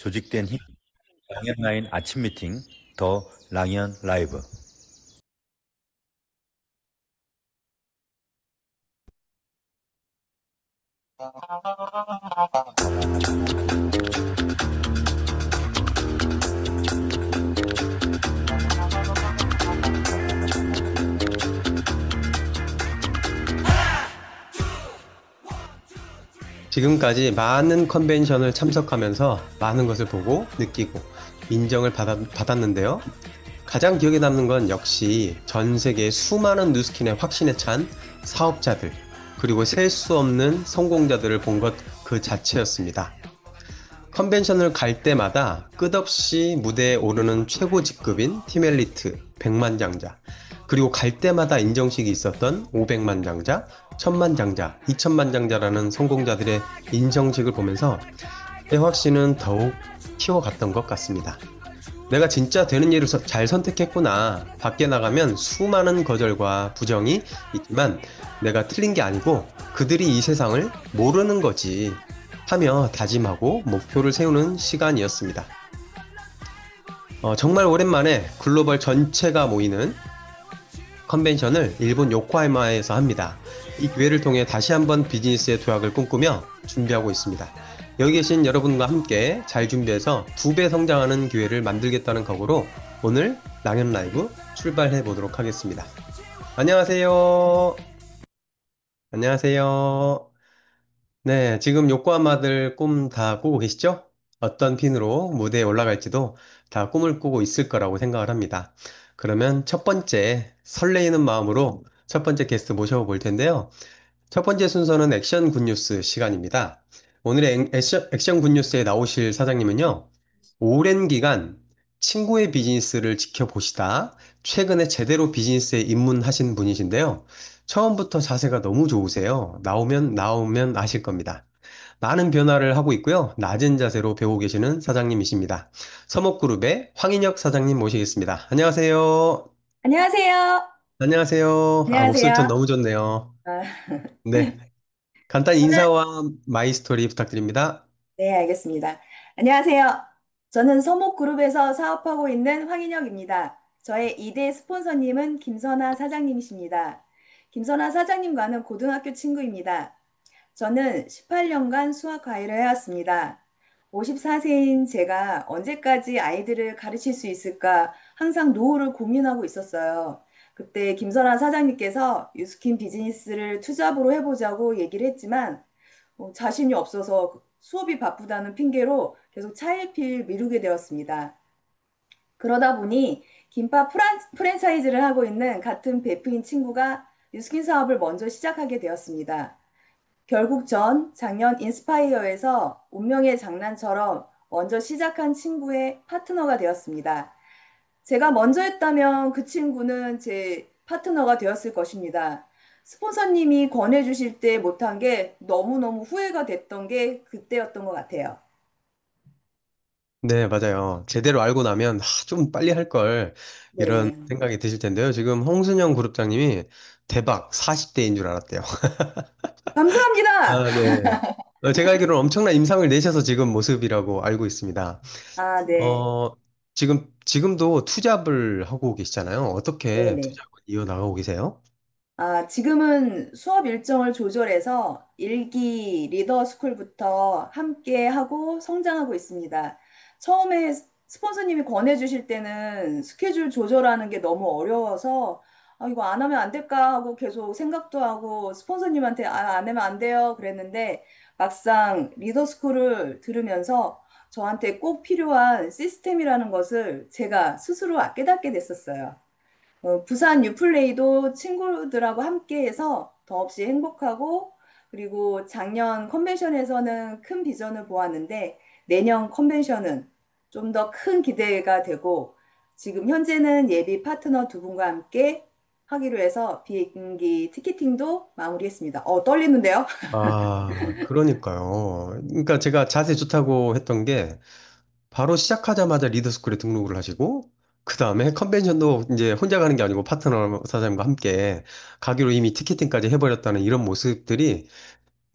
조직된 힘, 랑앤라인 아침 미팅, 더 랑앤 라이브. 지금까지 많은 컨벤션을 참석하면서 많은 것을 보고 느끼고 인정을 받았는데요. 가장 기억에 남는 건 역시 전 세계 수많은 뉴스킨의 확신에 찬 사업자들, 그리고 셀 수 없는 성공자들을 본 것 그 자체였습니다. 컨벤션을 갈 때마다 끝없이 무대에 오르는 최고 직급인 팀 엘리트, 백만장자, 그리고 갈 때마다 인정식이 있었던 500만장자, 1000만장자, 2000만장자라는 성공자들의 인정식을 보면서 내 확신은 더욱 키워갔던 것 같습니다. 내가 진짜 되는 일을 잘 선택했구나. 밖에 나가면 수많은 거절과 부정이 있지만 내가 틀린 게 아니고 그들이 이 세상을 모르는 거지 하며 다짐하고 목표를 세우는 시간이었습니다. 정말 오랜만에 글로벌 전체가 모이는 컨벤션을 일본 요코하마에서 합니다. 이 기회를 통해 다시 한번 비즈니스의 도약을 꿈꾸며 준비하고 있습니다. 여기 계신 여러분과 함께 잘 준비해서 2배 성장하는 기회를 만들겠다는 각오로 오늘 랑연 라이브 출발해 보도록 하겠습니다. 안녕하세요. 안녕하세요. 네, 지금 요코하마들 꿈 다 꾸고 계시죠? 어떤 핀으로 무대에 올라갈지도 다 꿈을 꾸고 있을 거라고 생각을 합니다. 그러면 첫 번째 설레이는 마음으로 첫 번째 게스트 모셔볼 텐데요. 첫 번째 순서는 액션 굿뉴스 시간입니다. 오늘의 액션 굿뉴스에 나오실 사장님은요, 오랜 기간 친구의 비즈니스를 지켜보시다 최근에 제대로 비즈니스에 입문하신 분이신데요. 처음부터 자세가 너무 좋으세요. 나오면 아실 겁니다. 많은 변화를 하고 있고요. 낮은 자세로 배우고 계시는 사장님이십니다. 서목그룹의 황인혁 사장님 모시겠습니다. 안녕하세요. 안녕하세요. 안녕하세요. 목소리 톤 안녕하세요. 너무 좋네요. 아, 네. 간단 저는, 인사와 마이 스토리 부탁드립니다. 네, 알겠습니다. 안녕하세요. 저는 서목그룹에서 사업하고 있는 황인혁입니다. 저의 2대 스폰서님은 김선아 사장님이십니다. 김선아 사장님과는 고등학교 친구입니다. 저는 18년간 수학 과외를 해왔습니다. 54세인 제가 언제까지 아이들을 가르칠 수 있을까 항상 노후를 고민하고 있었어요. 그때 김선아 사장님께서 유스킨 비즈니스를 투잡으로 해보자고 얘기를 했지만 자신이 없어서 수업이 바쁘다는 핑계로 계속 차일피일 미루게 되었습니다. 그러다 보니 김밥 프랜차이즈를 하고 있는 같은 베프인 친구가 유스킨 사업을 먼저 시작하게 되었습니다. 결국 전 작년 인스파이어에서 운명의 장난처럼 먼저 시작한 친구의 파트너가 되었습니다. 제가 먼저 했다면 그 친구는 제 파트너가 되었을 것입니다. 스폰서님이 권해주실 때 못한 게 너무너무 후회가 됐던 게 그때였던 것 같아요. 네, 맞아요. 제대로 알고 나면 좀 빨리 할 걸 이런 네. 생각이 드실 텐데요. 지금 홍순영 그룹장님이 대박 40대인 줄 알았대요. 감사합니다. 아, 네. 제가 알기로는 엄청난 임상을 내셔서 지금 모습이라고 알고 있습니다. 아, 네. 어, 지금도 투잡을 하고 계시잖아요. 어떻게 네네. 투잡을 이어나가고 계세요? 지금은 수업 일정을 조절해서 일기 리더 스쿨부터 함께 하고 성장하고 있습니다. 처음에 스폰서님이 권해주실 때는 스케줄 조절하는 게 너무 어려워서 이거 안 하면 안 될까 하고 계속 생각도 하고 스폰서님한테 안 하면 안 돼요 그랬는데 막상 리더 스쿨을 들으면서 저한테 꼭 필요한 시스템이라는 것을 제가 스스로 깨닫게 됐었어요. 부산 유플레이도 친구들하고 함께해서 더없이 행복하고 그리고 작년 컨벤션에서는 큰 비전을 보았는데 내년 컨벤션은 좀 더 큰 기대가 되고 지금 현재는 예비 파트너 두 분과 함께 하기로 해서 비행기 티켓팅도 마무리했습니다. 떨리는데요? 아, 그러니까요. 그러니까 제가 자세 좋다고 했던 게 바로 시작하자마자 리더스쿨에 등록을 하시고, 그 다음에 컨벤션도 이제 혼자 가는 게 아니고 파트너 사장님과 함께 가기로 이미 티켓팅까지 해버렸다는 이런 모습들이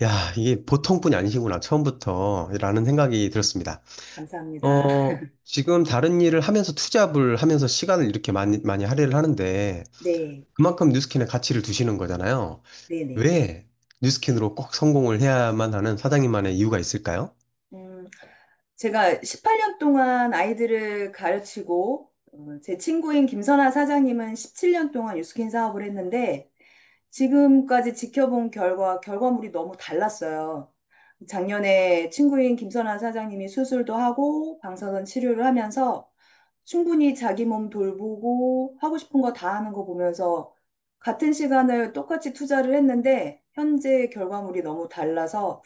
야, 이게 보통 분이 아니시구나, 처음부터. 라는 생각이 들었습니다. 감사합니다. 지금 다른 일을 하면서 투잡을 하면서 시간을 이렇게 많이 할애를 하는데, 네, 그만큼 뉴스킨에 가치를 두시는 거잖아요. 네네. 왜 뉴스킨으로 꼭 성공을 해야만 하는 사장님만의 이유가 있을까요? 음, 제가 18년 동안 아이들을 가르치고, 제 친구인 김선아 사장님은 17년 동안 유스킨 사업을 했는데, 지금까지 지켜본 결과물이 너무 달랐어요. 작년에 친구인 김선아 사장님이 수술도 하고 방사선 치료를 하면서 충분히 자기 몸 돌보고 하고 싶은 거 다 하는 거 보면서 같은 시간을 똑같이 투자를 했는데 현재 결과물이 너무 달라서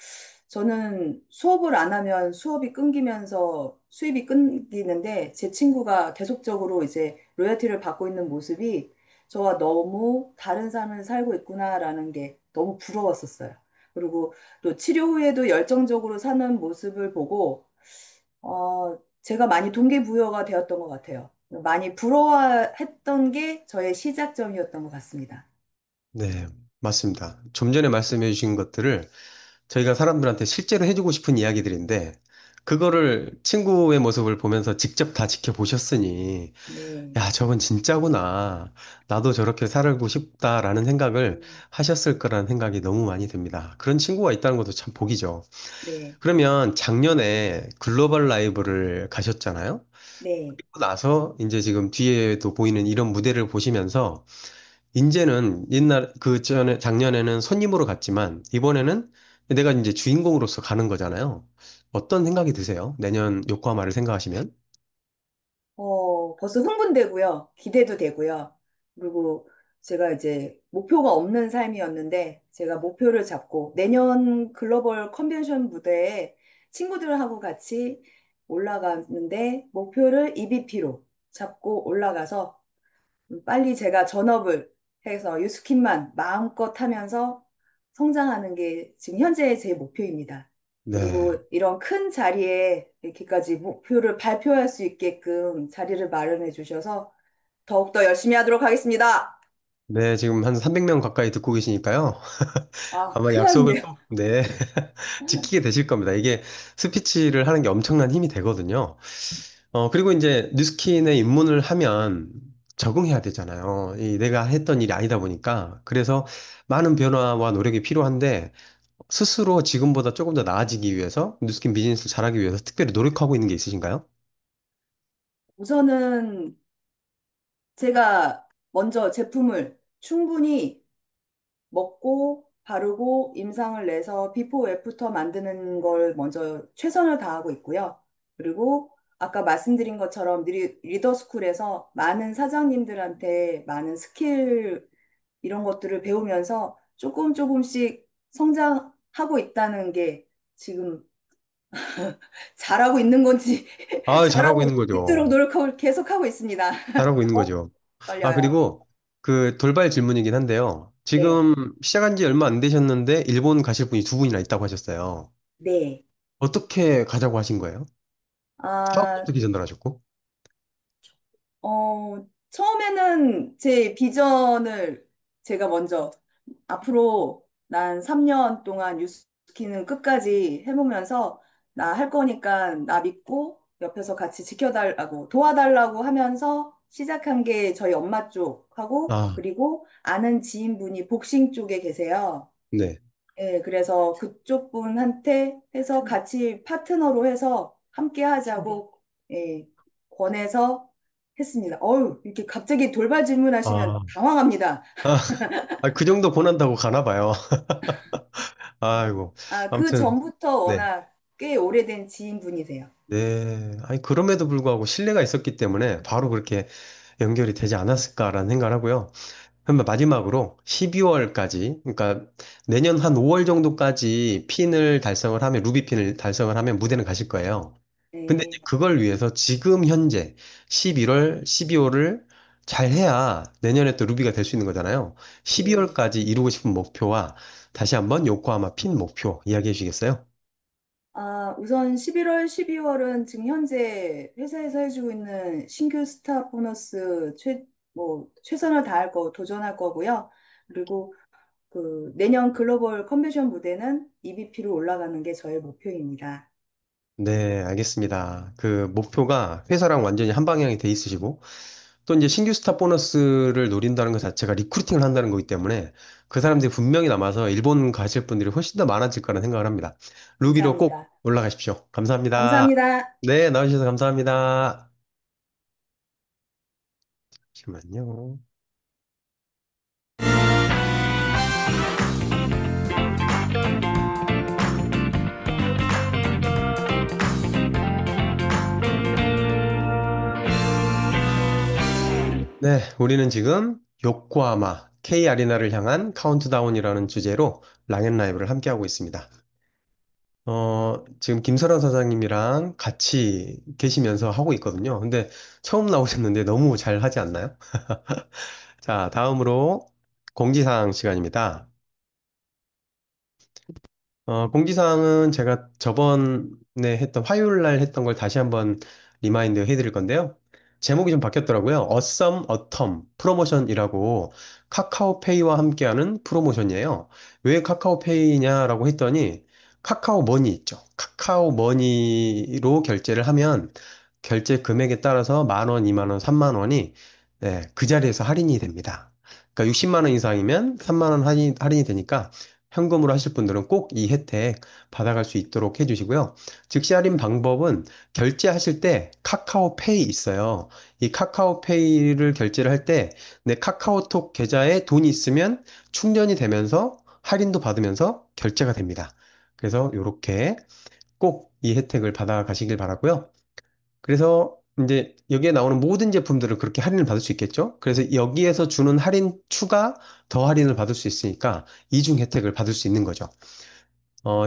저는 수업을 안 하면 수업이 끊기면서 수입이 끊기는데 제 친구가 계속적으로 이제 로열티를 받고 있는 모습이 저와 너무 다른 삶을 살고 있구나라는 게 너무 부러웠었어요. 그리고 또 치료 후에도 열정적으로 사는 모습을 보고 제가 많이 동기부여가 되었던 것 같아요. 많이 부러워했던 게 저의 시작점이었던 것 같습니다. 네, 맞습니다. 좀 전에 말씀해 주신 것들을 저희가 사람들한테 실제로 해주고 싶은 이야기들인데, 그거를 친구의 모습을 보면서 직접 다 지켜보셨으니, 네. 야, 저건 진짜구나. 나도 저렇게 살고 싶다라는 생각을 음, 하셨을 거라는 생각이 너무 많이 듭니다. 그런 친구가 있다는 것도 참 복이죠. 네. 그러면 작년에 글로벌 라이브를 가셨잖아요? 네. 그리고 나서 이제 지금 뒤에도 보이는 이런 무대를 보시면서, 이제는 옛날, 작년에는 손님으로 갔지만, 이번에는 내가 이제 주인공으로서 가는 거잖아요. 어떤 생각이 드세요? 내년 요코하마를 생각하시면? 벌써 흥분되고요. 기대도 되고요. 그리고 제가 이제 목표가 없는 삶이었는데 제가 목표를 잡고 내년 글로벌 컨벤션 무대에 친구들하고 같이 올라가는데 목표를 EBP로 잡고 올라가서 빨리 제가 전업을 해서 유스킨만 마음껏 하면서 성장하는 게 지금 현재의 제 목표입니다. 네. 그리고 이런 큰 자리에 이렇게까지 목표를 발표할 수 있게끔 자리를 마련해 주셔서 더욱더 열심히 하도록 하겠습니다. 네, 지금 한 300명 가까이 듣고 계시니까요. 아, 아마 큰일 약속을 났네요. 꼭, 네, 지키게 되실 겁니다. 이게 스피치를 하는 게 엄청난 힘이 되거든요. 그리고 이제 뉴스킨에 입문을 하면 적응해야 되잖아요. 내가 했던 일이 아니다 보니까. 그래서 많은 변화와 노력이 필요한데, 스스로 지금보다 조금 더 나아지기 위해서, 뉴스킨 비즈니스를 잘하기 위해서 특별히 노력하고 있는 게 있으신가요? 우선은 제가 먼저 제품을 충분히 먹고 바르고 임상을 내서 비포 애프터 만드는 걸 먼저 최선을 다하고 있고요. 그리고 아까 말씀드린 것처럼 리더스쿨에서 많은 사장님들한테 많은 스킬 이런 것들을 배우면서 조금 조금씩 성장하고 있다는 게 지금 잘하고 있는 건지 아, 잘하고 잘하고 있는 있도록 거죠. 노력을 계속하고 있습니다. 잘하고 있는 어, 거죠. 아, 떨려요. 그리고 그 돌발 질문이긴 한데요. 네, 지금 시작한 지 얼마 안 되셨는데 일본 가실 분이 두 분이나 있다고 하셨어요. 네. 어떻게 가자고 하신 거예요? 사업도 아, 어떻게 전달하셨고? 처음에는 제 비전을 제가 먼저 앞으로 난 3년 동안 유스키는 끝까지 해보면서 나 할 거니까 나 믿고 옆에서 같이 지켜달라고 도와달라고 하면서 시작한 게 저희 엄마 쪽하고 아, 그리고 아는 지인분이 복싱 쪽에 계세요. 네. 예, 그래서 그쪽 분한테 해서 같이 파트너로 해서 함께 하자고 예, 권해서 했습니다. 어유, 이렇게 갑자기 돌발 질문하시면 아, 당황합니다. 아, 그 정도 권한다고 가나 봐요. 아이고. 그 아무튼, 전부터 네. 워낙 꽤 오래된 지인분이세요. 네. 아니, 그럼에도 불구하고 신뢰가 있었기 때문에 바로 그렇게 연결이 되지 않았을까라는 생각을 하고요. 그러면 마지막으로 12월까지, 그러니까 내년 한 5월 정도까지 핀을 달성을 하면, 루비 핀을 달성을 하면 무대는 가실 거예요. 근데 이제 네, 그걸 위해서 지금 현재 11월, 12월을 잘 해야 내년에 또 루비가 될 수 있는 거잖아요. 네. 12월까지 이루고 싶은 목표와 다시 한번 요코하마 핀 목표 이야기해 주시겠어요? 우선 11월, 12월은 지금 현재 회사에서 해주고 있는 신규 스타 보너스 최선을 다할 거, 도전할 거고요. 그리고 그 내년 글로벌 컨벤션 무대는 EVP로 올라가는 게 저의 목표입니다. 네, 알겠습니다. 그 목표가 회사랑 완전히 한 방향이 돼 있으시고, 또 이제 신규 스타 보너스를 노린다는 것 자체가 리크루팅을 한다는 거기 때문에 그 사람들이 분명히 남아서 일본 가실 분들이 훨씬 더 많아질 거라는 생각을 합니다. 루기로 꼭 감사합니다. 올라가십시오. 감사합니다. 감사합니다. 네, 나와주셔서 감사합니다. 잠시만요. 네, 우리는 지금 요코하마 K 아리나를 향한 카운트다운이라는 주제로 랑앤 라이브를 함께하고 있습니다. 지금 김설아 사장님이랑 같이 계시면서 하고 있거든요. 근데 처음 나오셨는데 너무 잘 하지 않나요? 자, 다음으로 공지사항 시간입니다. 공지사항은 제가 저번에 했던 화요일 날 했던 걸 다시 한번 리마인드 해드릴 건데요. 제목이 좀 바뀌었더라고요. 어썸 어텀 프로모션이라고 카카오페이와 함께하는 프로모션이에요. 왜 카카오페이냐라고 했더니 카카오 머니 있죠. 카카오 머니로 결제를 하면 결제 금액에 따라서 만 원, 2만 원, 3만 원이 네, 그 자리에서 할인이 됩니다. 그러니까 60만 원 이상이면 3만 원 할인이 되니까 현금으로 하실 분들은 꼭 이 혜택 받아갈 수 있도록 해주시고요. 즉시 할인 방법은 결제하실 때 카카오페이 있어요. 이 카카오페이를 결제를 할 때 내 카카오톡 계좌에 돈이 있으면 충전이 되면서 할인도 받으면서 결제가 됩니다. 그래서 이렇게 꼭 이 혜택을 받아가시길 바라고요. 그래서 이제 여기에 나오는 모든 제품들을 그렇게 할인을 받을 수 있겠죠? 그래서 여기에서 주는 할인 추가 더 할인을 받을 수 있으니까 이중 혜택을 받을 수 있는 거죠.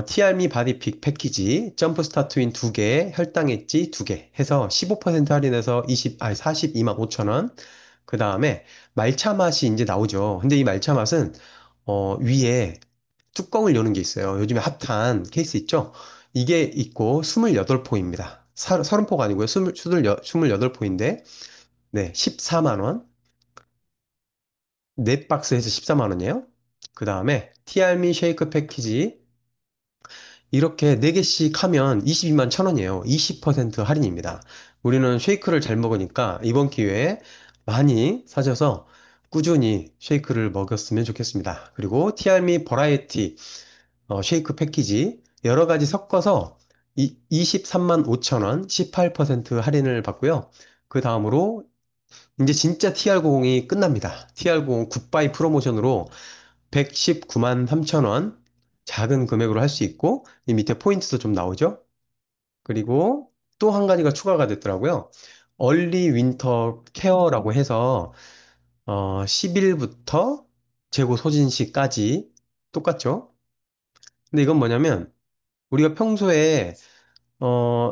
티알미 바디픽 패키지, 점프 스타트인 2개, 혈당 엣지 2개 해서 15% 할인해서 42만 5천 원. 그 다음에 말차 맛이 이제 나오죠. 근데 이 말차 맛은 위에 뚜껑을 여는 게 있어요. 요즘에 핫한 케이스 있죠? 이게 있고 28포입니다. 30포가 아니고요. 28포인데 네, 14만 원. 넷 박스에서 14만 원이에요. 그 다음에 티알미 쉐이크 패키지 이렇게 4개씩 하면 22만 1,000원이에요. 20% 할인입니다. 우리는 쉐이크를 잘 먹으니까 이번 기회에 많이 사셔서 꾸준히 쉐이크를 먹였으면 좋겠습니다. 그리고 티알미 버라이어티 쉐이크 패키지 여러 가지 섞어서 23만 5천 원 18% 할인을 받고요. 그 다음으로 이제 진짜 TR90이 끝납니다. TR90 굿바이 프로모션으로 119만 3천 원 작은 금액으로 할 수 있고 이 밑에 포인트도 좀 나오죠. 그리고 또 한 가지가 추가가 됐더라고요. 얼리 윈터 케어라고 해서 10일부터 재고 소진 시까지 똑같죠. 근데 이건 뭐냐면 우리가 평소에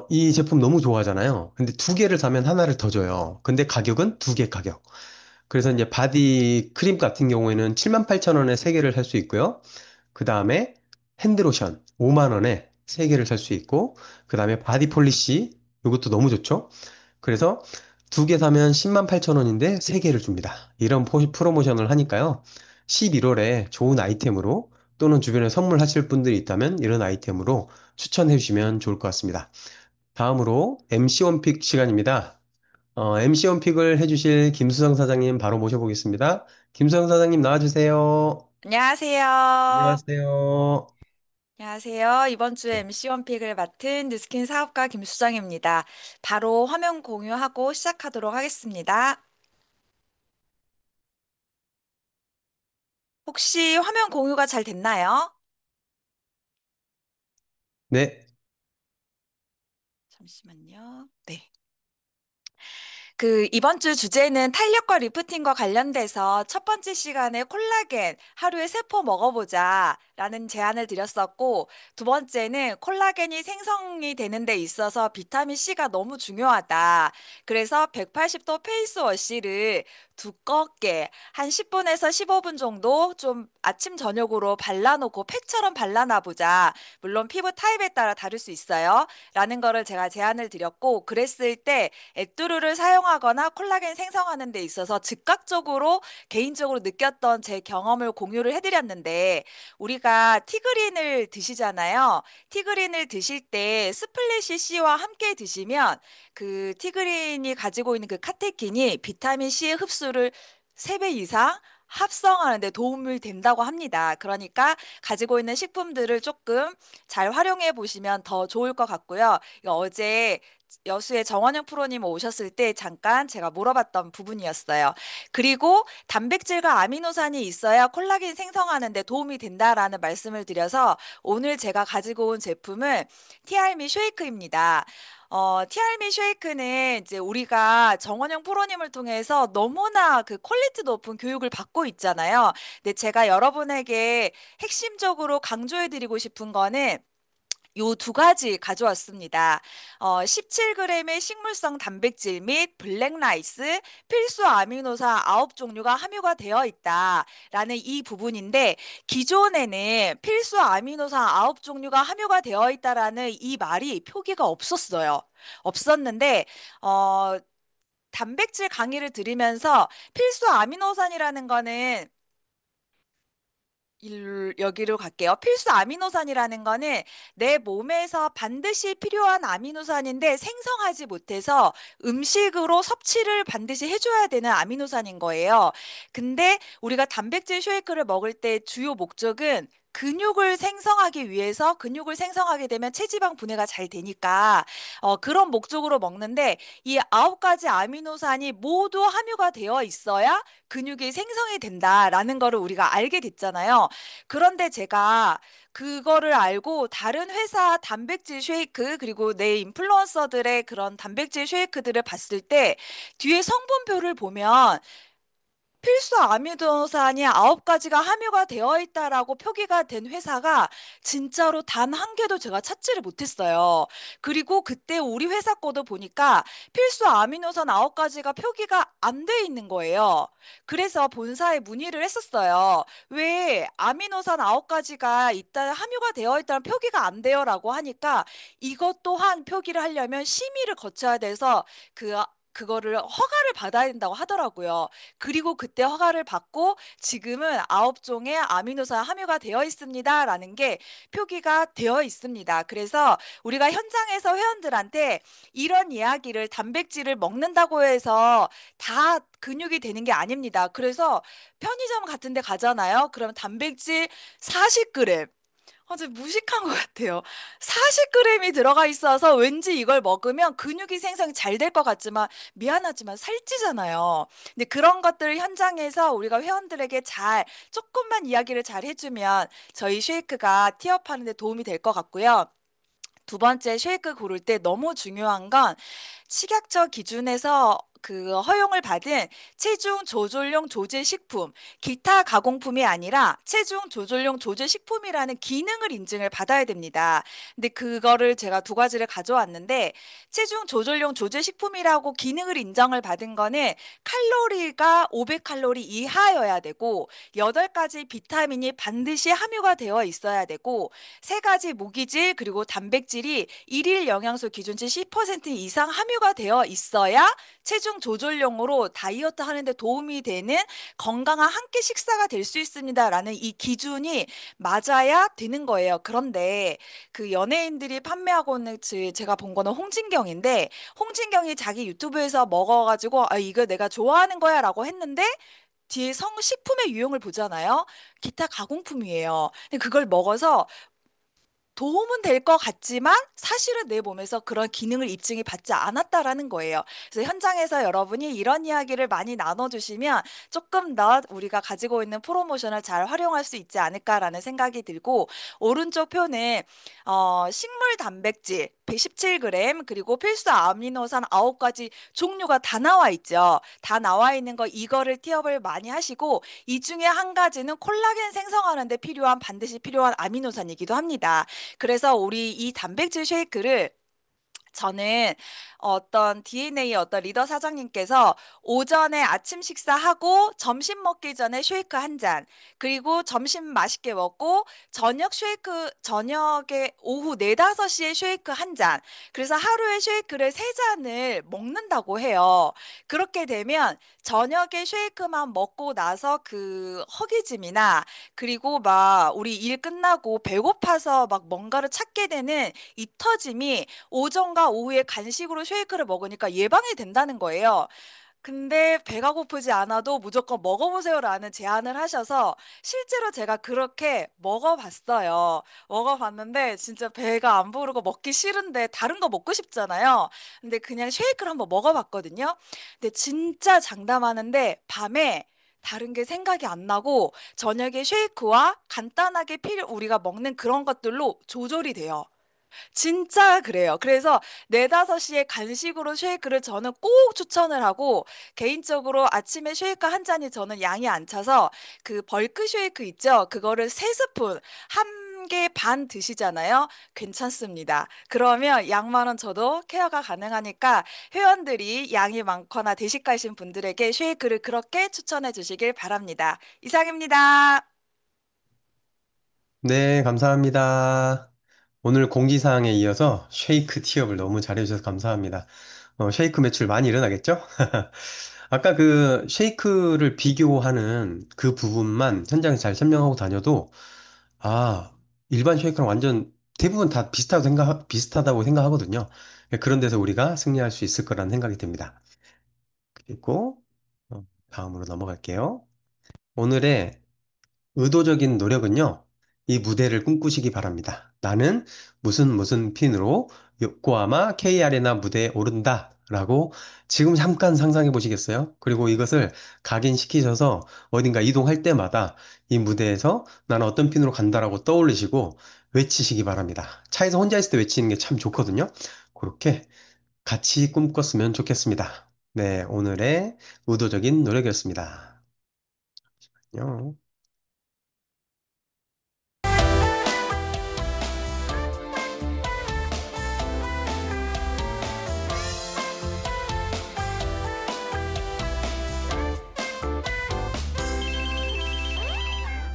이 제품 너무 좋아하잖아요. 근데 2개를 사면 하나를 더 줘요. 근데 가격은 2개 가격. 그래서 이제 바디 크림 같은 경우에는 78,000원에 3개를 살 수 있고요. 그 다음에 핸드로션 5만 원에 3개를 살 수 있고, 그 다음에 바디 폴리시 이것도 너무 좋죠. 그래서 2개 사면 10만 8천 원인데 3개를 줍니다. 이런 프로모션을 하니까요. 11월에 좋은 아이템으로 또는 주변에 선물하실 분들이 있다면 이런 아이템으로 추천해 주시면 좋을 것 같습니다. 다음으로 MC 원픽 시간입니다. MC 원픽을 해주실 김수성 사장님 바로 모셔보겠습니다. 김수성 사장님 나와주세요. 안녕하세요. 안녕하세요. 안녕하세요. 이번 주에 네. MC 원픽을 맡은 뉴스킨 사업가 김수정입니다. 바로 화면 공유하고 시작하도록 하겠습니다. 혹시 화면 공유가 잘 됐나요? 네. 잠시만요. 네. 이번 주 주제는 탄력과 리프팅과 관련돼서 첫 번째 시간에 콜라겐 하루에 3포 먹어보자 라는 제안을 드렸었고, 두 번째는 콜라겐이 생성이 되는 데 있어서 비타민 C가 너무 중요하다. 그래서 180도 페이스워시를 두껍게 한 10분에서 15분 정도 좀 아침 저녁으로 발라놓고 팩처럼 발라놔보자. 물론 피부 타입에 따라 다를 수 있어요. 라는 거를 제가 제안을 드렸고, 그랬을 때 에뚜루를 사용하는 생성하거나 콜라겐 생성하는 데 있어서 즉각적으로 개인적으로 느꼈던 제 경험을 공유를 해드렸는데, 우리가 티그린을 드시잖아요. 티그린을 드실 때 스플래시 C와 함께 드시면 그 티그린이 가지고 있는 그 카테킨이 비타민 C의 흡수를 3배 이상 합성하는 데 도움이 된다고 합니다. 그러니까 가지고 있는 식품들을 조금 잘 활용해 보시면 더 좋을 것 같고요. 이거 어제 여수의 정원영 프로님 오셨을 때 잠깐 제가 물어봤던 부분이었어요. 그리고 단백질과 아미노산이 있어야 콜라겐 생성하는 데 도움이 된다라는 말씀을 드려서 오늘 제가 가지고 온 제품은 티알미 쉐이크입니다. 티알미 쉐이크는 이제 우리가 정원영 프로님을 통해서 너무나 그 퀄리티 높은 교육을 받고 있잖아요. 근데 제가 여러분에게 핵심적으로 강조해드리고 싶은 거는 요 두 가지 가져왔습니다. 17g의 식물성 단백질 및 블랙라이스, 필수 아미노산 9종류가 함유가 되어 있다라는 이 부분인데, 기존에는 필수 아미노산 9종류가 함유가 되어 있다라는 이 말이 표기가 없었어요. 없었는데, 단백질 강의를 들으면서 필수 아미노산이라는 거는 여기로 갈게요. 필수 아미노산이라는 거는 내 몸에서 반드시 필요한 아미노산인데 생성하지 못해서 음식으로 섭취를 반드시 해줘야 되는 아미노산인 거예요. 근데 우리가 단백질 쉐이크를 먹을 때 주요 목적은 근육을 생성하기 위해서, 근육을 생성하게 되면 체지방 분해가 잘 되니까 그런 목적으로 먹는데, 이 9가지 아미노산이 모두 함유가 되어 있어야 근육이 생성이 된다라는 거를 우리가 알게 됐잖아요. 그런데 제가 그거를 알고 다른 회사 단백질 쉐이크, 그리고 내 인플루언서들의 그런 단백질 쉐이크들을 봤을 때 뒤에 성분표를 보면 필수 아미노산이 9가지가 함유가 되어 있다라고 표기가 된 회사가 진짜로 단 한 개도 제가 찾지를 못했어요. 그리고 그때 우리 회사 거도 보니까 필수 아미노산 9가지가 표기가 안 돼 있는 거예요. 그래서 본사에 문의를 했었어요. 왜 아미노산 9가지가 있다, 함유가 되어 있다는 표기가 안 돼요라고 하니까 이것 또한 표기를 하려면 심의를 거쳐야 돼서 그거를 허가를 받아야 된다고 하더라고요. 그리고 그때 허가를 받고 지금은 9종의 아미노산 함유가 되어 있습니다라는 게 표기가 되어 있습니다. 그래서 우리가 현장에서 회원들한테 이런 이야기를, 단백질을 먹는다고 해서 다 근육이 되는 게 아닙니다. 그래서 편의점 같은 데 가잖아요. 그러면 단백질 40g, 좀 무식한 것 같아요. 40g이 들어가 있어서 왠지 이걸 먹으면 근육이 생성이 잘 될 것 같지만 미안하지만 살찌잖아요. 근데 그런 것들을 현장에서 우리가 회원들에게 조금만 이야기를 잘 해주면 저희 쉐이크가 티업하는 데 도움이 될 것 같고요. 두 번째, 쉐이크 고를 때 너무 중요한 건 식약처 기준에서 그 허용을 받은 체중 조절용 조제 식품, 기타 가공품이 아니라 체중 조절용 조제 식품이라는 기능을 인증을 받아야 됩니다. 근데 그거를 제가 두 가지를 가져왔는데, 체중 조절용 조제 식품이라고 기능을 인정을 받은 거는 칼로리가 500칼로리 이하여야 되고, 8가지 비타민이 반드시 함유가 되어 있어야 되고, 3가지 무기질 그리고 단백질이 일일 영양소 기준치 10% 이상 함유가 되어 있어야 체중 조절용으로 다이어트 하는데 도움이 되는 건강한 한 끼 식사가 될 수 있습니다라는 이 기준이 맞아야 되는 거예요. 그런데 그 연예인들이 판매하고 있는, 제가 본 거는 홍진경인데, 홍진경이 자기 유튜브에서 먹어가지고 이거 내가 좋아하는 거야라고 했는데 뒤에 성식품의 유형을 보잖아요. 기타 가공품이에요. 근데 그걸 먹어서 도움은 될 것 같지만 사실은 내 몸에서 그런 기능을 입증이 받지 않았다라는 거예요. 그래서 현장에서 여러분이 이런 이야기를 많이 나눠주시면 조금 더 우리가 가지고 있는 프로모션을 잘 활용할 수 있지 않을까라는 생각이 들고, 오른쪽 표는 식물 단백질 117g 그리고 필수 아미노산 9가지 종류가 다 나와 있죠. 다 나와 있는 거, 이거를 티업을 많이 하시고, 이 중에 한 가지는 콜라겐 생성하는 데 반드시 필요한 아미노산이기도 합니다. 그래서 우리 이 단백질 쉐이크를 저는 어떤 DNA의 어떤 리더 사장님께서 오전에 아침 식사하고 점심 먹기 전에 쉐이크 한 잔, 그리고 점심 맛있게 먹고 저녁에 오후 4, 5시에 쉐이크 한 잔. 그래서 하루에 쉐이크를 3잔을 먹는다고 해요. 그렇게 되면 저녁에 쉐이크만 먹고 나서 그 허기짐이나 그리고 막 우리 일 끝나고 배고파서 막 뭔가를 찾게 되는 입 터짐이 오전과 오후에 간식으로 쉐이크를 먹으니까 예방이 된다는 거예요. 근데 배가 고프지 않아도 무조건 먹어보세요라는 제안을 하셔서 실제로 제가 그렇게 먹어봤어요. 먹어봤는데 진짜 배가 안 부르고 먹기 싫은데 다른 거 먹고 싶잖아요. 근데 그냥 쉐이크를 한번 먹어봤거든요. 근데 진짜 장담하는데 밤에 다른 게 생각이 안 나고 저녁에 쉐이크와 간단하게 우리가 먹는 그런 것들로 조절이 돼요. 진짜 그래요. 그래서 4, 5시에 간식으로 쉐이크를 저는 꼭 추천을 하고, 개인적으로 아침에 쉐이크 한 잔이 저는 양이 안 차서 그 벌크 쉐이크 있죠? 그거를 3스푼, 한 개 반 드시잖아요. 괜찮습니다. 그러면 양만은 저도 케어가 가능하니까 회원들이 양이 많거나 대식가이신 분들에게 쉐이크를 그렇게 추천해 주시길 바랍니다. 이상입니다. 네, 감사합니다. 오늘 공지사항에 이어서 쉐이크 티업을 너무 잘해주셔서 감사합니다. 쉐이크 매출 많이 일어나겠죠? 아까 그 쉐이크를 비교하는 그 부분만 현장에서 잘 설명하고 다녀도, 아, 일반 쉐이크랑 완전 대부분 다 비슷하다고 생각하거든요. 그런 데서 우리가 승리할 수 있을 거라는 생각이 듭니다. 그리고, 다음으로 넘어갈게요. 오늘의 의도적인 노력은요, 이 무대를 꿈꾸시기 바랍니다. 나는 무슨 핀으로 요코하마 K 아레나 무대에 오른다. 라고 지금 잠깐 상상해 보시겠어요? 그리고 이것을 각인시키셔서 어딘가 이동할 때마다 이 무대에서 나는 어떤 핀으로 간다라고 떠올리시고 외치시기 바랍니다. 차에서 혼자 있을 때 외치는 게 참 좋거든요. 그렇게 같이 꿈꿨으면 좋겠습니다. 네, 오늘의 의도적인 노력이었습니다. 안녕.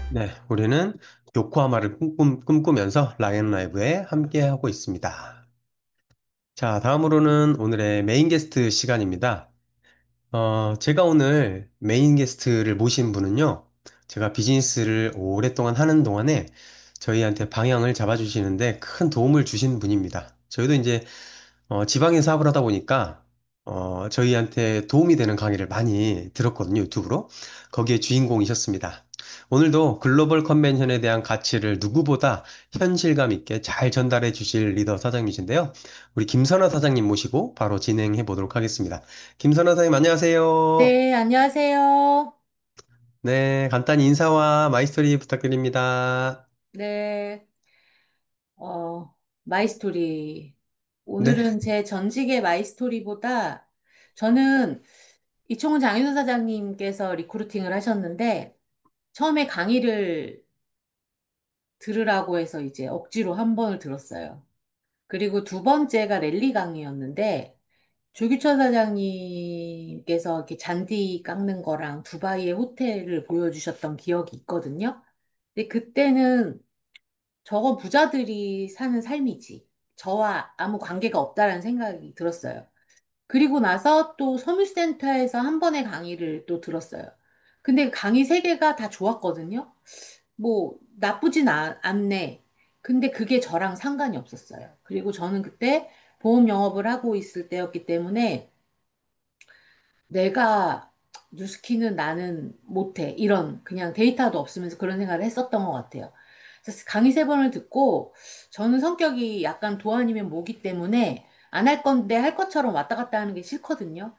네, 우리는 요코하마를 꿈꾸면서 라이언 라이브에 함께하고 있습니다. 자, 다음으로는 오늘의 메인 게스트 시간입니다. 제가 오늘 메인 게스트를 모신 분은요, 제가 비즈니스를 오랫동안 하는 동안에 저희한테 방향을 잡아주시는데 큰 도움을 주신 분입니다. 저희도 이제 지방에 사업을 하다 보니까 저희한테 도움이 되는 강의를 많이 들었거든요, 유튜브로. 거기에 주인공이셨습니다. 오늘도 글로벌 컨벤션에 대한 가치를 누구보다 현실감 있게 잘 전달해 주실 리더 사장님이신데요. 우리 김선아 사장님 모시고 바로 진행해 보도록 하겠습니다. 김선아 사장님 안녕하세요. 네, 안녕하세요. 네, 간단히 인사와 마이스토리 부탁드립니다. 네, 어, 마이스토리. 네, 오늘은 제 전직의 마이스토리보다 저는 이총훈 장윤선 사장님께서 리크루팅을 하셨는데 처음에 강의를 들으라고 해서 이제 억지로 한 번을 들었어요. 그리고 두 번째가 랠리 강의였는데 조규철 사장님께서 이렇게 잔디 깎는 거랑 두바이의 호텔을 보여주셨던 기억이 있거든요. 근데 그때는 저건 부자들이 사는 삶이지. 저와 아무 관계가 없다라는 생각이 들었어요. 그리고 나서 또 섬유센터에서 한 번의 강의를 또 들었어요. 근데 강의 세 개가 다 좋았거든요. 뭐, 나쁘진 않네. 근데 그게 저랑 상관이 없었어요. 그리고 저는 그때 보험 영업을 하고 있을 때였기 때문에 내가 뉴스키는 나는 못해. 이런 그냥 데이터도 없으면서 그런 생각을 했었던 것 같아요. 그래서 강의 세 번을 듣고 저는 성격이 약간 도아니면 모기 때문에 안 할 건데 할 것처럼 왔다 갔다 하는 게 싫거든요.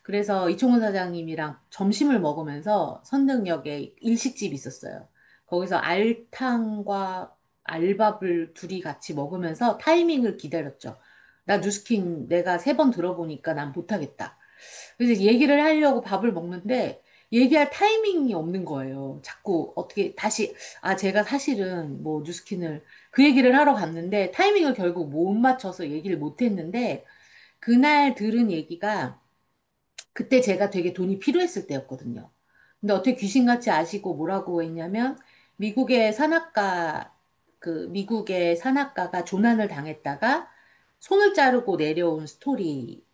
그래서 이총훈 사장님이랑 점심을 먹으면서 선릉역에 일식집이 있었어요. 거기서 알탕과 알밥을 둘이 같이 먹으면서 타이밍을 기다렸죠. 나 뉴스킨 내가 세 번 들어보니까 난 못하겠다. 그래서 얘기를 하려고 밥을 먹는데 얘기할 타이밍이 없는 거예요. 자꾸 어떻게 다시, 아, 제가 사실은 뭐 뉴스킨을 그 얘기를 하러 갔는데 타이밍을 결국 못 맞춰서 얘기를 못 했는데 그날 들은 얘기가 그때 제가 되게 돈이 필요했을 때였거든요. 근데 어떻게 귀신같이 아시고 뭐라고 했냐면 미국의 산악가, 미국의 산악가가 조난을 당했다가 손을 자르고 내려온 스토리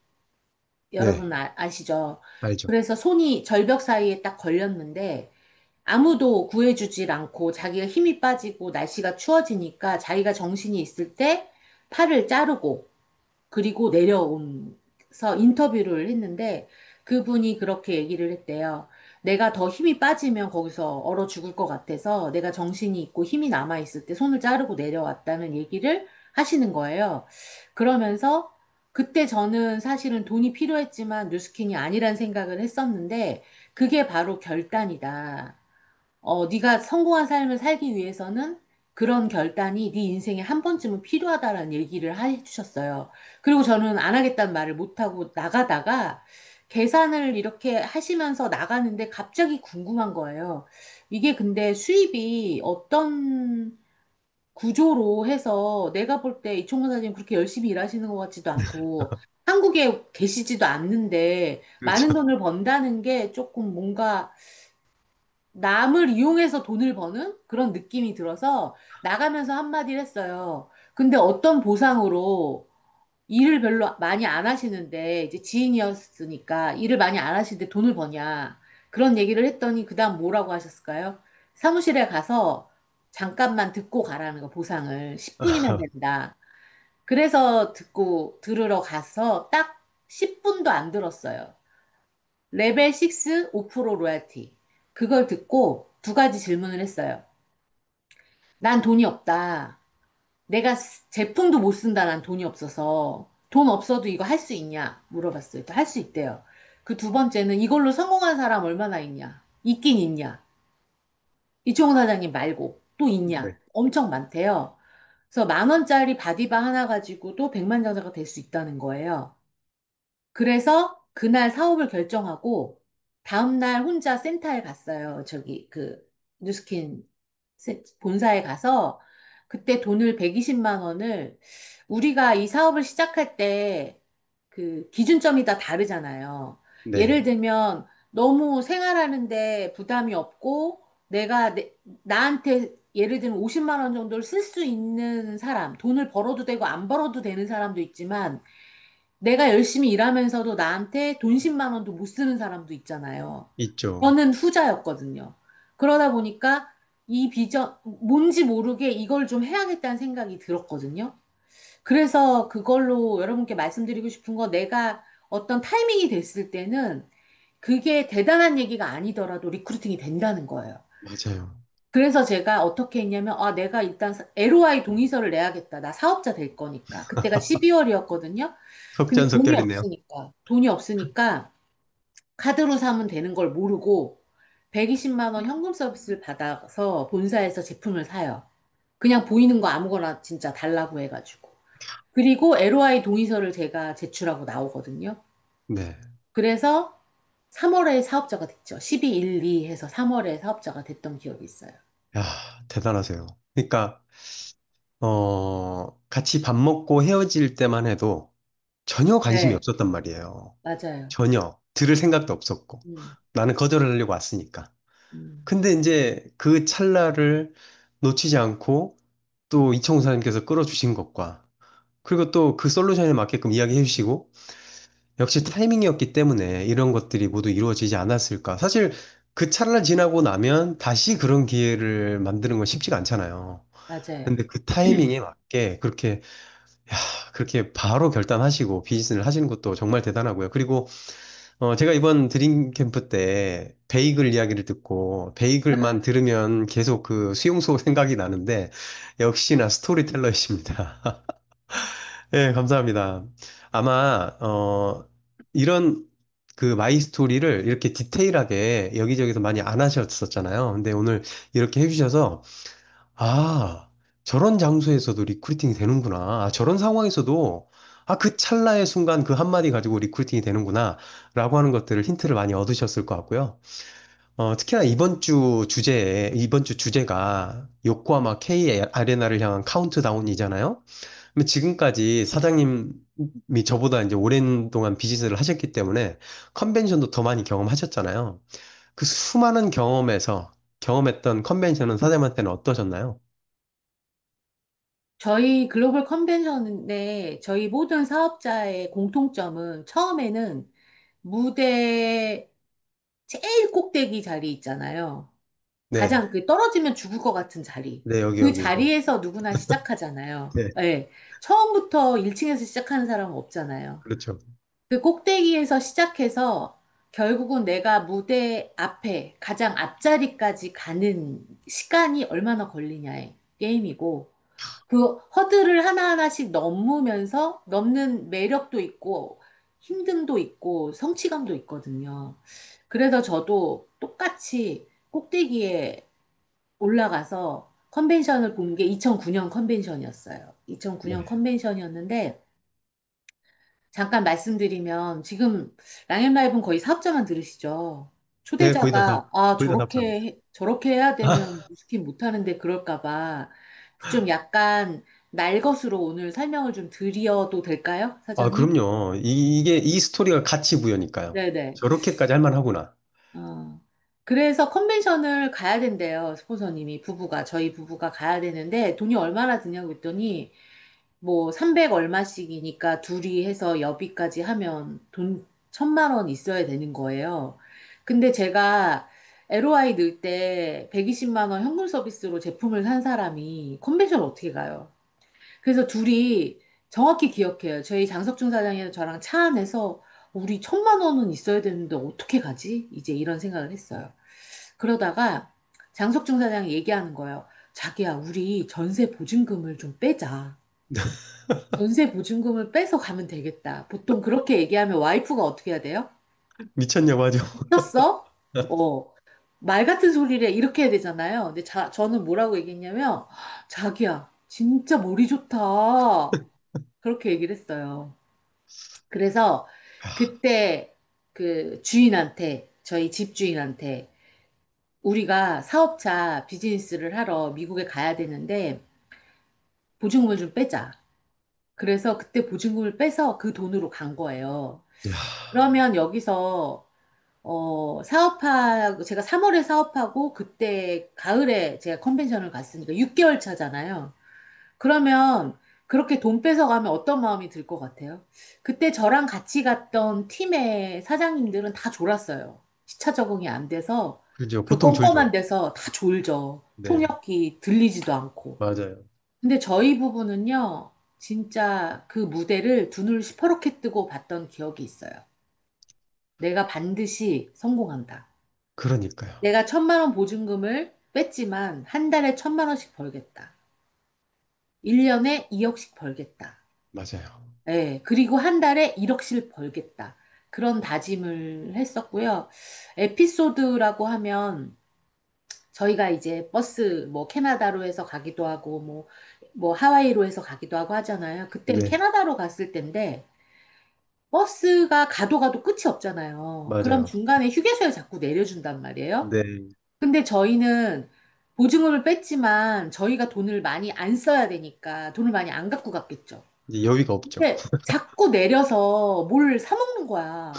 네, 여러분 아시죠? 알죠. 그래서 손이 절벽 사이에 딱 걸렸는데 아무도 구해주질 않고 자기가 힘이 빠지고 날씨가 추워지니까 자기가 정신이 있을 때 팔을 자르고 그리고 내려온서 인터뷰를 했는데 그분이 그렇게 얘기를 했대요. 내가 더 힘이 빠지면 거기서 얼어 죽을 것 같아서 내가 정신이 있고 힘이 남아 있을 때 손을 자르고 내려왔다는 얘기를 하시는 거예요. 그러면서 그때 저는 사실은 돈이 필요했지만 뉴스킨이 아니란 생각을 했었는데 그게 바로 결단이다. 네가 성공한 삶을 살기 위해서는 그런 결단이 네 인생에 한 번쯤은 필요하다라는 얘기를 해주셨어요. 그리고 저는 안 하겠다는 말을 못하고 나가다가 계산을 이렇게 하시면서 나가는데 갑자기 궁금한 거예요. 이게 근데 수입이 어떤 구조로 해서 내가 볼 때 이총무 사장님 그렇게 열심히 일하시는 것 같지도 않고 한국에 계시지도 않는데 많은 그렇죠. 돈을 번다는 게 조금 뭔가 남을 이용해서 돈을 버는 그런 느낌이 들어서 나가면서 한마디를 했어요. 근데 어떤 보상으로 일을 별로 많이 안 하시는데 이제 지인이었으니까 일을 많이 안 하시는데 돈을 버냐 그런 얘기를 했더니 그다음 뭐라고 하셨을까요? 사무실에 가서 잠깐만 듣고 가라는 거 보상을 10분이면 된다. 그래서 듣고 들으러 가서 딱 10분도 안 들었어요. 레벨 6 5% 로얄티. 그걸 듣고 두 가지 질문을 했어요. 난 돈이 없다. 내가 제품도 못 쓴다. 난 돈이 없어서. 돈 없어도 이거 할 수 있냐? 물어봤어요. 할 수 있대요. 그 두 번째는 이걸로 성공한 사람 얼마나 있냐? 있긴 있냐? 이종호 사장님 말고 또 있냐? 네. 엄청 많대요. 그래서 10,000원짜리 바디바 하나 가지고도 백만장자가 될 수 있다는 거예요. 그래서 그날 사업을 결정하고 다음날 혼자 센터에 갔어요. 저기 뉴스킨 본사에 가서 그때 돈을 120만 원을 우리가 이 사업을 시작할 때 그 기준점이 다 다르잖아요. 예를 네, 들면 너무 생활하는데 부담이 없고 내가 나한테 예를 들면 50만 원 정도를 쓸 수 있는 사람, 돈을 벌어도 되고 안 벌어도 되는 사람도 있지만 내가 열심히 일하면서도 나한테 돈 10만 원도 못 쓰는 사람도 있잖아요. 있죠. 저는 후자였거든요. 그러다 보니까 이 비전, 뭔지 모르게 이걸 좀 해야겠다는 생각이 들었거든요. 그래서 그걸로 여러분께 말씀드리고 싶은 거 내가 어떤 타이밍이 됐을 때는 그게 대단한 얘기가 아니더라도 리크루팅이 된다는 거예요. 맞아요. 그래서 제가 어떻게 했냐면, 아, 내가 일단 LOI 동의서를 내야겠다. 나 사업자 될 거니까. 그때가 12월이었거든요. 근데 속전속결이네요. 돈이 없으니까 카드로 사면 되는 걸 모르고 120만 원 현금 서비스를 받아서 본사에서 제품을 사요. 그냥 보이는 거 아무거나 진짜 달라고 해가지고. 그리고 LOI 동의서를 제가 제출하고 나오거든요. 네. 그래서 3월에 사업자가 됐죠. 12, 1, 2 해서 3월에 사업자가 됐던 기억이 있어요. 야, 대단하세요. 그러니까, 같이 밥 먹고 헤어질 때만 해도 전혀 관심이 네, 없었단 말이에요. 맞아요. 전혀. 들을 생각도 없었고. 음, 나는 거절하려고 왔으니까. 음, 근데 이제 그 찰나를 놓치지 않고 또 이청우 사장님께서 끌어주신 것과 그리고 또 그 솔루션에 맞게끔 이야기해 주시고 역시 타이밍이었기 때문에 이런 것들이 모두 이루어지지 않았을까. 사실 그 찰나 지나고 나면 다시 그런 기회를 만드는 건 쉽지가 않잖아요. 맞아요. 근데 그 타이밍에 맞게 야, 그렇게 바로 결단하시고 비즈니스를 하시는 것도 정말 대단하고요. 그리고 제가 이번 드림 캠프 때 베이글 이야기를 듣고 베이글만 들으면 계속 그 수용소 생각이 나는데 역시나 스토리텔러이십니다. 네, 감사합니다. 아마 이런 그 마이 스토리를 이렇게 디테일하게 여기저기서 많이 안 하셨었잖아요. 근데 오늘 이렇게 해주셔서 아, 저런 장소에서도 리크루팅이 되는구나. 아, 저런 상황에서도 그 찰나의 순간 그 한마디 가지고 리크루팅이 되는구나. 라고 하는 것들을 힌트를 많이 얻으셨을 것 같고요. 특히나 이번 주 주제가 요코하마 K 아레나를 향한 카운트다운이잖아요. 그럼 지금까지 사장님이 저보다 이제 오랜 동안 비즈니스를 하셨기 때문에 컨벤션도 더 많이 경험하셨잖아요. 그 수많은 경험에서 경험했던 컨벤션은 사장님한테는 어떠셨나요? 저희 글로벌 컨벤션인데 저희 모든 사업자의 공통점은 처음에는 무대 제일 꼭대기 자리 있잖아요. 네, 가장 그 떨어지면 죽을 것 같은 자리. 네, 여기, 그 여기. 자리에서 누구나 시작하잖아요. 네, 네. 처음부터 1층에서 시작하는 사람은 없잖아요. 그렇죠. 그 꼭대기에서 시작해서 결국은 내가 무대 앞에 가장 앞자리까지 가는 시간이 얼마나 걸리냐의 게임이고 그 허들을 하나하나씩 넘으면서 넘는 매력도 있고 힘듦도 있고 성취감도 있거든요. 그래서 저도 똑같이 꼭대기에 올라가서 컨벤션을 본 게 2009년 컨벤션이었어요. 2009년 네. 컨벤션이었는데 잠깐 말씀드리면 지금 랑앤라이브는 거의 사업자만 들으시죠. 네, 거의 다 초대자가 아 거의 다 답장. 저렇게 해야 되면 스킨 못하는데 그럴까 봐 좀 약간 날 것으로 오늘 설명을 좀 드려도 될까요, 사장님? 그럼요. 이 스토리가 가치 부여니까요. 네네. 저렇게까지 할 만하구나. 어. 그래서 컨벤션을 가야 된대요, 스폰서님이 저희 부부가 가야 되는데 돈이 얼마나 드냐고 했더니 뭐 300 얼마씩이니까 둘이 해서 여비까지 하면 돈 1,000만 원 있어야 되는 거예요. 근데 제가 LOI 넣을 때 120만 원 현금 서비스로 제품을 산 사람이 컨벤션 어떻게 가요? 그래서 둘이 정확히 기억해요. 저희 장석중 사장이랑 저랑 차 안에서 우리 1,000만 원은 있어야 되는데 어떻게 가지? 이제 이런 생각을 했어요. 그러다가 장석중 사장이 얘기하는 거예요. 자기야, 우리 전세 보증금을 좀 빼자. 전세 보증금을 빼서 가면 되겠다. 보통 그렇게 얘기하면 와이프가 어떻게 해야 돼요? 미쳤냐고 하죠. 미쳤어? 어. 말 같은 소리를 이렇게 해야 되잖아요. 근데 저는 뭐라고 얘기했냐면, 자기야, 진짜 머리 좋다. 그렇게 얘기를 했어요. 그래서 그때 그 주인한테, 저희 집 주인한테, 우리가 사업자 비즈니스를 하러 미국에 가야 되는데, 보증금을 좀 빼자. 그래서 그때 보증금을 빼서 그 돈으로 간 거예요. 이야, 그러면 여기서 사업하고 제가 3월에 사업하고 그때 가을에 제가 컨벤션을 갔으니까 6개월 차잖아요. 그러면 그렇게 돈 뺏어 가면 어떤 마음이 들 것 같아요? 그때 저랑 같이 갔던 팀의 사장님들은 다 졸았어요. 시차 적응이 안 돼서 그죠. 그 보통 껌껌한 졸죠. 데서 다 졸죠. 네, 통역기 들리지도 않고. 맞아요. 근데 저희 부부는요, 진짜 그 무대를 두 눈을 시퍼렇게 뜨고 봤던 기억이 있어요. 내가 반드시 성공한다. 그러니까요. 내가 1,000만 원 보증금을 뺐지만 한 달에 1,000만 원씩 벌겠다. 1년에 2억씩 벌겠다. 맞아요. 예, 그리고 한 달에 1억씩 벌겠다. 그런 다짐을 했었고요. 에피소드라고 하면 저희가 이제 버스 뭐 캐나다로 해서 가기도 하고 뭐 하와이로 해서 가기도 하고 하잖아요. 그땐 네, 캐나다로 갔을 때인데 버스가 가도 가도 끝이 없잖아요. 그럼 맞아요. 중간에 휴게소에 자꾸 내려준단 말이에요. 네, 근데 저희는 보증금을 뺐지만 저희가 돈을 많이 안 써야 되니까 돈을 많이 안 갖고 갔겠죠. 이제 여유가 없죠. 근데 자꾸 내려서 뭘 사 먹는 거야.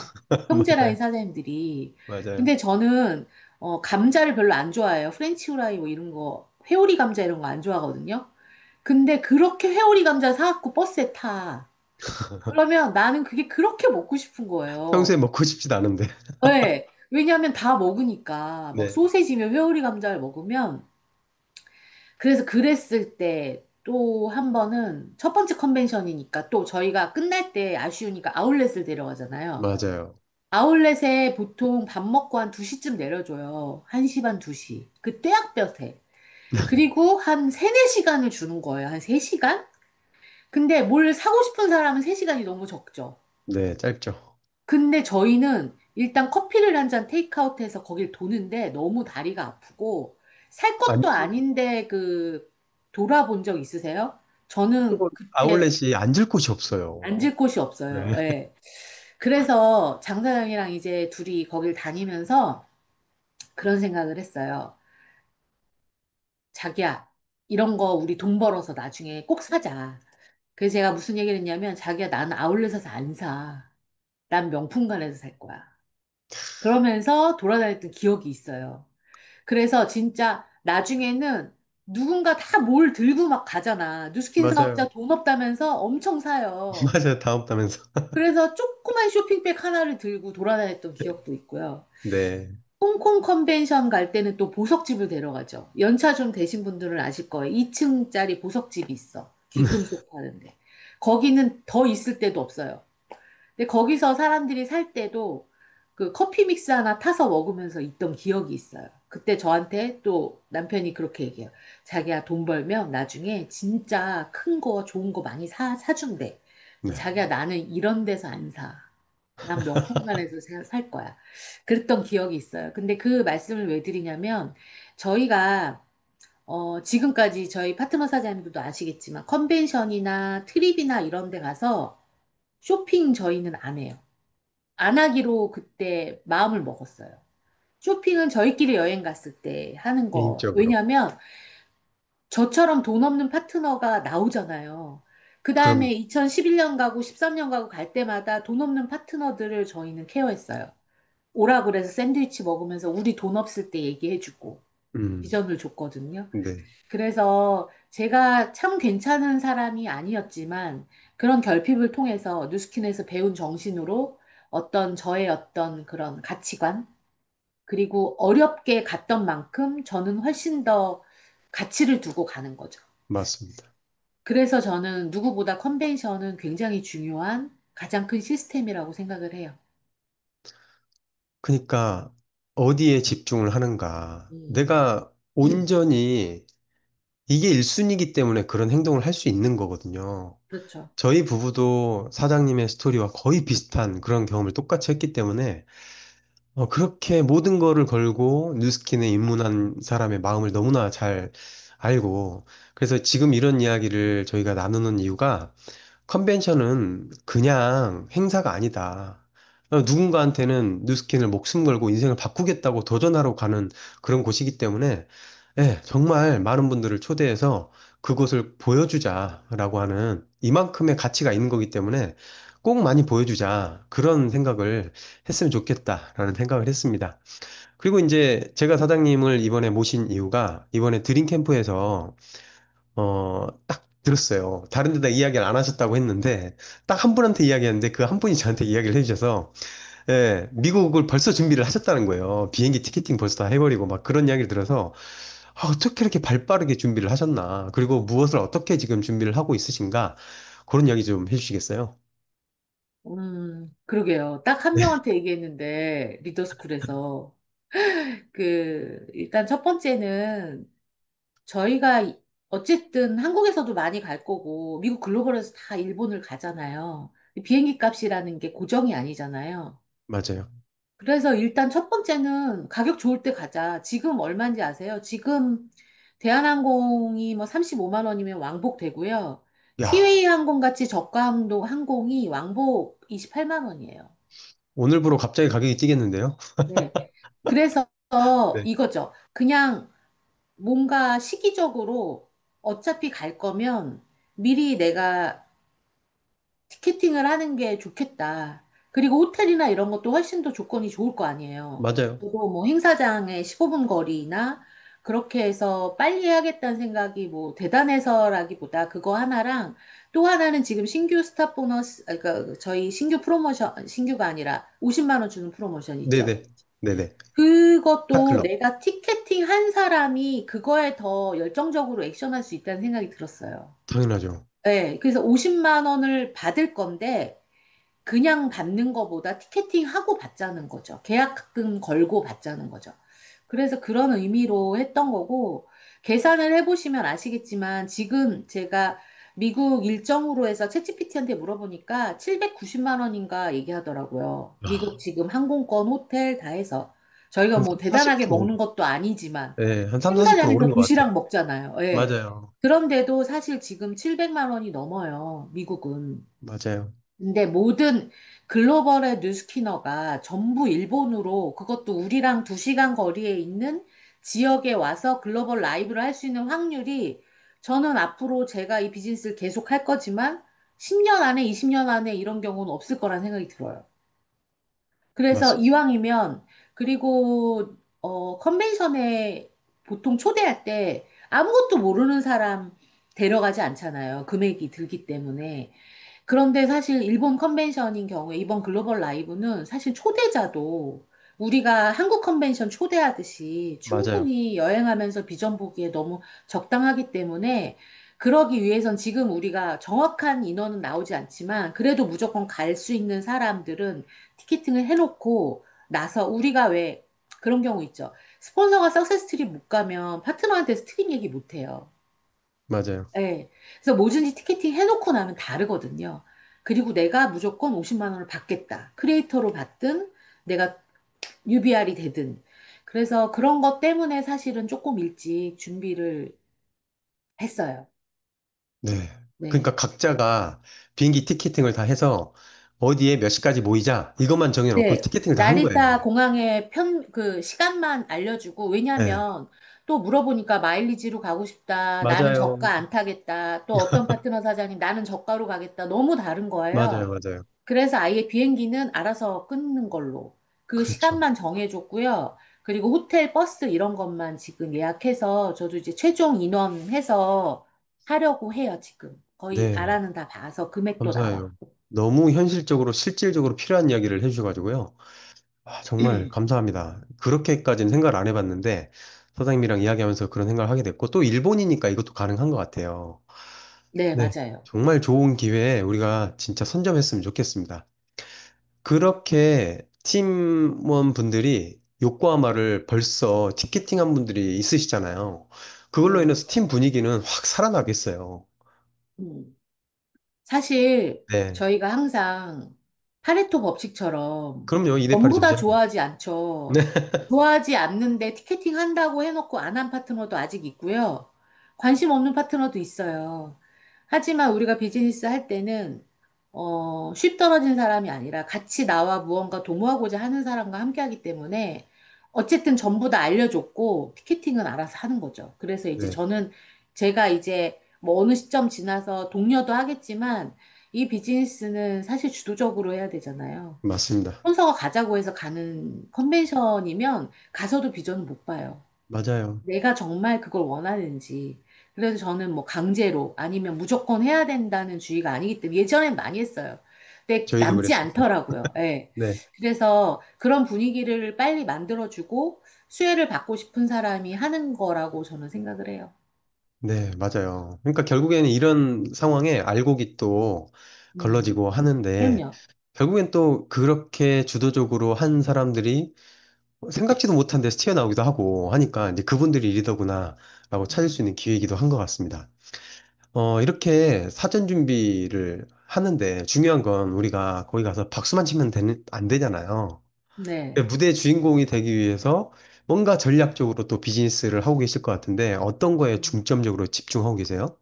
형제라인 맞아요. 사장님들이. 맞아요. 근데 저는 감자를 별로 안 좋아해요. 프렌치 후라이 뭐 이런 거, 회오리 감자 이런 거 안 좋아하거든요. 근데 그렇게 회오리 감자 사갖고 버스에 타. 그러면 나는 그게 그렇게 먹고 싶은 평소에 거예요. 먹고 싶지도 않은데. 네. 왜냐하면 다 먹으니까. 막 네, 소세지면 회오리 감자를 먹으면. 그래서 그랬을 때 또 한 번은 첫 번째 컨벤션이니까 또 저희가 끝날 때 아쉬우니까 아울렛을 데려가잖아요. 맞아요. 아울렛에 보통 밥 먹고 한 2시쯤 내려줘요. 1시 반, 2시. 그 떼약볕에. 그리고 한 3, 4시간을 주는 거예요. 한 3시간? 근데 뭘 사고 싶은 사람은 3시간이 너무 적죠. 네, 짧죠. 근데 저희는 일단 커피를 한 잔 테이크아웃해서 거길 도는데 너무 다리가 아프고 살 아니, 것도 아닌데 돌아본 적 있으세요? 저는 그때 아울렛이 앉을 곳이 없어요. 앉을 곳이 없어요. 네. 예. 그래서 장 사장이랑 이제 둘이 거길 다니면서 그런 생각을 했어요. 자기야, 이런 거 우리 돈 벌어서 나중에 꼭 사자. 그래서 제가 무슨 얘기를 했냐면, 자기야, 나는 아울렛에서 안 사. 난 명품관에서 살 거야. 그러면서 돌아다녔던 기억이 있어요. 그래서 진짜 나중에는 누군가 다 뭘 들고 막 가잖아. 누스킨 사업자 맞아요. 돈 없다면서 엄청 사요. 맞아요. 다음 달면서. 그래서 조그만 쇼핑백 하나를 들고 돌아다녔던 기억도 있고요. 네. 홍콩 컨벤션 갈 때는 또 보석집을 데려가죠. 연차 좀 되신 분들은 아실 거예요. 2층짜리 보석집이 있어. 귀금속 파는데. 거기는 더 있을 때도 없어요. 근데 거기서 사람들이 살 때도 그 커피 믹스 하나 타서 먹으면서 있던 기억이 있어요. 그때 저한테 또 남편이 그렇게 얘기해요. 자기야 돈 벌면 나중에 진짜 큰 거 좋은 거 많이 사준대. 네. 자기야 나는 이런 데서 안 사. 난 명품관에서 살 거야. 그랬던 기억이 있어요. 근데 그 말씀을 왜 드리냐면 저희가 지금까지 저희 파트너 사장님들도 아시겠지만 컨벤션이나 트립이나 이런 데 가서 쇼핑 저희는 안 해요. 안 하기로 그때 마음을 먹었어요. 쇼핑은 저희끼리 여행 갔을 때 하는 거. 개인적으로. 왜냐면 저처럼 돈 없는 파트너가 나오잖아요. 그 다음에 그럼, 2011년 가고 13년 가고 갈 때마다 돈 없는 파트너들을 저희는 케어했어요. 오라 그래서 샌드위치 먹으면서 우리 돈 없을 때 얘기해주고 음, 비전을 줬거든요. 네. 그래서 제가 참 괜찮은 사람이 아니었지만 그런 결핍을 통해서 뉴스킨에서 배운 정신으로 어떤 저의 어떤 그런 가치관 그리고 어렵게 갔던 만큼 저는 훨씬 더 가치를 두고 가는 거죠. 맞습니다. 그래서 저는 누구보다 컨벤션은 굉장히 중요한 가장 큰 시스템이라고 생각을 해요. 그러니까, 어디에 집중을 하는가. 음, 내가 온전히 이게 1순위이기 때문에 그런 행동을 할 수 있는 거거든요. 그렇죠. 저희 부부도 사장님의 스토리와 거의 비슷한 그런 경험을 똑같이 했기 때문에 그렇게 모든 거를 걸고 뉴스킨에 입문한 사람의 마음을 너무나 잘 알고 그래서 지금 이런 이야기를 저희가 나누는 이유가 컨벤션은 그냥 행사가 아니다. 누군가한테는 뉴스킨을 목숨 걸고 인생을 바꾸겠다고 도전하러 가는 그런 곳이기 때문에 예, 정말 많은 분들을 초대해서 그곳을 보여주자라고 하는 이만큼의 가치가 있는 거기 때문에 꼭 많이 보여주자. 그런 생각을 했으면 좋겠다라는 생각을 했습니다. 그리고 이제 제가 사장님을 이번에 모신 이유가 이번에 드림 캠프에서 딱 들었어요. 다른 데다 이야기를 안 하셨다고 했는데 딱 한 분한테 이야기했는데 그 한 분이 저한테 이야기를 해주셔서 예, 미국을 벌써 준비를 하셨다는 거예요. 비행기 티켓팅 벌써 다 해버리고 막 그런 이야기를 들어서 어떻게 이렇게 발빠르게 준비를 하셨나? 그리고 무엇을 어떻게 지금 준비를 하고 있으신가? 그런 이야기 좀 해주시겠어요? 그러게요. 딱 한 명한테 얘기했는데, 리더스쿨에서. 일단 첫 번째는 저희가 어쨌든 한국에서도 많이 갈 거고, 미국 글로벌에서 다 일본을 가잖아요. 비행기 값이라는 게 고정이 아니잖아요. 맞아요. 그래서 일단 첫 번째는 가격 좋을 때 가자. 지금 얼마인지 아세요? 지금 대한항공이 뭐 35만 원이면 왕복 되고요. 야, 티웨이 항공 같이 저가 항공이 왕복 28만 원이에요. 오늘부로 갑자기 가격이 뛰겠는데요? 네. 그래서 네. 이거죠. 그냥 뭔가 시기적으로 어차피 갈 거면 미리 내가 티켓팅을 하는 게 좋겠다. 그리고 호텔이나 이런 것도 훨씬 더 조건이 좋을 거 아니에요. 맞아요. 저도 뭐 행사장에 15분 거리나 그렇게 해서 빨리 해야겠다는 생각이 뭐 대단해서라기보다 그거 하나랑 또 하나는 지금 신규 스타 보너스, 그러니까 저희 신규 프로모션, 신규가 아니라 50만 원 주는 프로모션 있죠. 네네. 네네. 그것도 타클럽. 내가 티켓팅 한 사람이 그거에 더 열정적으로 액션할 수 있다는 생각이 들었어요. 당연하죠. 네, 그래서 50만 원을 받을 건데 그냥 받는 거보다 티켓팅 하고 받자는 거죠. 계약금 걸고 받자는 거죠. 그래서 그런 의미로 했던 거고, 계산을 해보시면 아시겠지만, 지금 제가 미국 일정으로 해서 챗GPT한테 물어보니까 790만 원인가 얘기하더라고요. 미국 아, 지금 항공권, 호텔 다 해서. 저희가 한 뭐 3, 대단하게 40%. 먹는 것도 아니지만, 네, 한 3, 40% 행사장에서 오른 것 같아요. 도시락 먹잖아요. 예. 맞아요. 그런데도 사실 지금 700만 원이 넘어요. 미국은. 맞아요. 근데 모든 글로벌의 뉴스캐너가 전부 일본으로 그것도 우리랑 2시간 거리에 있는 지역에 와서 글로벌 라이브를 할 수 있는 확률이 저는 앞으로 제가 이 비즈니스를 계속 할 거지만 10년 안에, 20년 안에 이런 경우는 없을 거란 생각이 들어요. 그래서 맞습니다. 이왕이면 그리고 컨벤션에 보통 초대할 때 아무것도 모르는 사람 데려가지 않잖아요. 금액이 들기 때문에. 그런데 사실 일본 컨벤션인 경우에 이번 글로벌 라이브는 사실 초대자도 우리가 한국 컨벤션 초대하듯이 맞아요. 충분히 여행하면서 비전 보기에 너무 적당하기 때문에 그러기 위해선 지금 우리가 정확한 인원은 나오지 않지만 그래도 무조건 갈 수 있는 사람들은 티켓팅을 해놓고 나서 우리가 왜 그런 경우 있죠. 스폰서가 석세스 트립 못 가면 파트너한테 스트림 얘기 못 해요. 맞아요. 네. 그래서 뭐든지 티켓팅 해놓고 나면 다르거든요. 그리고 내가 무조건 50만 원을 받겠다. 크리에이터로 받든 내가 UBR이 되든. 그래서 그런 것 때문에 사실은 조금 일찍 준비를 했어요. 네. 네. 그러니까 각자가 비행기 티켓팅을 다 해서 어디에 몇 시까지 모이자 이것만 정해놓고 네, 티켓팅을 다 한 거예요. 나리타 공항의 그 시간만 알려주고, 네. 왜냐면 또 물어보니까 마일리지로 가고 싶다, 나는 맞아요. 저가 안 타겠다, 또 어떤 파트너 사장님 나는 저가로 가겠다, 너무 다른 맞아요. 거예요. 맞아요. 그래서 아예 비행기는 알아서 끊는 걸로 그 그렇죠. 시간만 정해줬고요. 그리고 호텔, 버스 이런 것만 지금 예약해서 저도 이제 최종 인원 해서 하려고 해요, 지금. 거의 네. 나라는 다 봐서 금액도 감사해요. 나왔고. 너무 현실적으로 실질적으로 필요한 이야기를 해주셔가지고요. 아, 정말 감사합니다. 그렇게까지는 생각을 안 해봤는데 사장님이랑 이야기하면서 그런 생각을 하게 됐고 또 일본이니까 이것도 가능한 것 같아요. 네, 네. 맞아요. 정말 좋은 기회에 우리가 진짜 선점했으면 좋겠습니다. 그렇게 팀원 분들이 요코하마를 벌써 티켓팅한 분들이 있으시잖아요. 그걸로 음. 인해서 팀 분위기는 확 살아나겠어요. 음. 사실 네. 저희가 항상 파레토 법칙처럼 그럼요. 2대 8이 전부 다 존재하죠. 좋아하지 네. 않죠. 좋아하지 않는데 티켓팅 한다고 해놓고 안 한 파트너도 아직 있고요. 관심 없는 파트너도 있어요. 하지만 우리가 비즈니스 할 때는 쉽 떨어진 사람이 아니라 같이 나와 무언가 도모하고자 하는 사람과 함께 하기 때문에 어쨌든 전부 다 알려줬고 티켓팅은 알아서 하는 거죠. 그래서 이제 네. 저는 제가 이제 뭐 어느 시점 지나서 독려도 하겠지만 이 비즈니스는 사실 주도적으로 해야 되잖아요. 맞습니다. 스폰서가 가자고 해서 가는 컨벤션이면 가서도 비전을 못 봐요. 맞아요. 내가 정말 그걸 원하는지. 그래서 저는 뭐 강제로 아니면 무조건 해야 된다는 주의가 아니기 때문에 예전엔 많이 했어요. 근데 저희도 남지 그랬습니다. 않더라고요. 예. 네. 그래서 그런 분위기를 빨리 만들어주고 수혜를 받고 싶은 사람이 하는 거라고 저는 생각을 해요. 네, 맞아요. 그러니까 결국에는 이런 상황에 알곡이 또 음, 걸러지고 하는데 그럼요. 결국엔 또 그렇게 주도적으로 한 사람들이 생각지도 못한 데서 튀어나오기도 하고 하니까 이제 그분들이 리더구나라고 찾을 수 있는 기회이기도 한 것 같습니다. 이렇게 사전 준비를 하는데 중요한 건 우리가 거기 가서 박수만 치면 안 되잖아요. 네. 무대 주인공이 되기 위해서 뭔가 전략적으로 또 비즈니스를 하고 계실 것 같은데 어떤 거에 중점적으로 집중하고 계세요?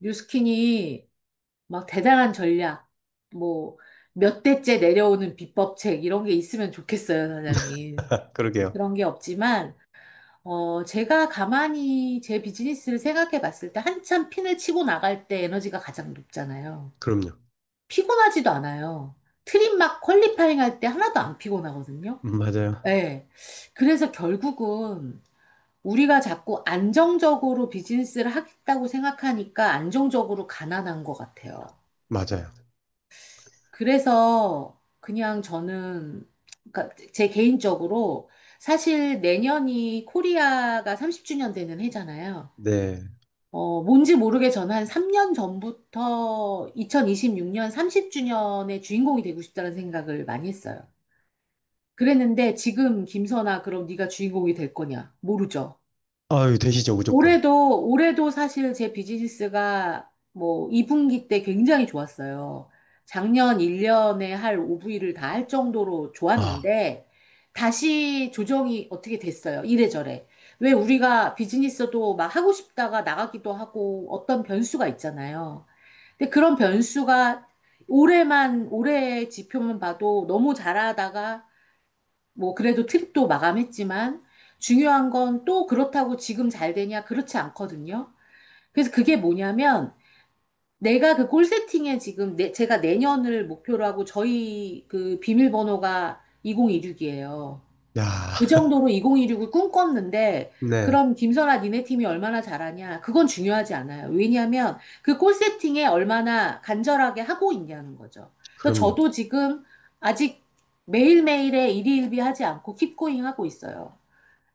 뉴스킨이 막 대단한 전략, 뭐 몇 대째 내려오는 비법책 이런 게 있으면 좋겠어요, 사장님. 그러게요. 그런 게 없지만 제가 가만히 제 비즈니스를 생각해 봤을 때 한참 핀을 치고 나갈 때 에너지가 가장 높잖아요. 그럼요. 피곤하지도 않아요. 트림 막 퀄리파잉 할 때 하나도 안 피곤하거든요. 맞아요. 네. 그래서 결국은 우리가 자꾸 안정적으로 비즈니스를 하겠다고 생각하니까 안정적으로 가난한 것 같아요. 맞아요. 그래서 그냥 저는 그러니까 제 개인적으로 사실 내년이 코리아가 30주년 되는 해잖아요. 네. 뭔지 모르게 저는 한 3년 전부터 2026년 30주년의 주인공이 되고 싶다는 생각을 많이 했어요. 그랬는데 지금 김선아 그럼 네가 주인공이 될 거냐? 모르죠. 아유, 되시죠, 무조건. 올해도 사실 제 비즈니스가 뭐 2분기 때 굉장히 좋았어요. 작년 1년에 할 OV를 다 할 정도로 아, 좋았는데 다시 조정이 어떻게 됐어요. 이래저래. 왜 우리가 비즈니스도 막 하고 싶다가 나가기도 하고 어떤 변수가 있잖아요. 근데 그런 변수가 올해 지표만 봐도 너무 잘하다가 뭐 그래도 트립도 마감했지만 중요한 건 또 그렇다고 지금 잘 되냐? 그렇지 않거든요. 그래서 그게 뭐냐면 내가 그 골 세팅에 지금 제가 내년을 목표로 하고 저희 그 비밀번호가 2026이에요. 야, 그 정도로 2026을 꿈꿨는데 네, 그럼 김선아 니네 팀이 얼마나 잘하냐? 그건 중요하지 않아요. 왜냐하면 그 골 세팅에 얼마나 간절하게 하고 있냐는 거죠. 그래서 그럼요. 저도 지금 아직 매일매일에 일희일비 하지 않고 킵고잉 하고 있어요.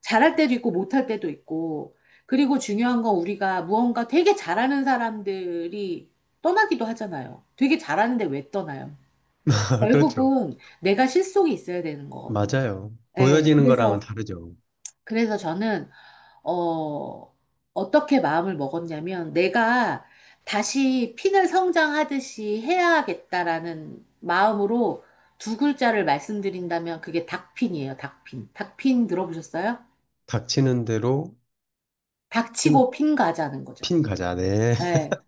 잘할 때도 있고 못할 때도 있고 그리고 중요한 건 우리가 무언가 되게 잘하는 사람들이 떠나기도 하잖아요. 되게 잘하는데 왜 떠나요? 그렇죠. 결국은 내가 실속이 있어야 되는 거거든요. 맞아요. 네, 보여지는 거랑은 다르죠. 그래서 저는, 어떻게 마음을 먹었냐면, 내가 다시 핀을 성장하듯이 해야겠다라는 마음으로 두 글자를 말씀드린다면, 그게 닭핀이에요, 닭핀. 닭핀 들어보셨어요? 닥치는 대로 핀, 닥치고 핀 가자는 거죠. 핀 가자. 네. 네.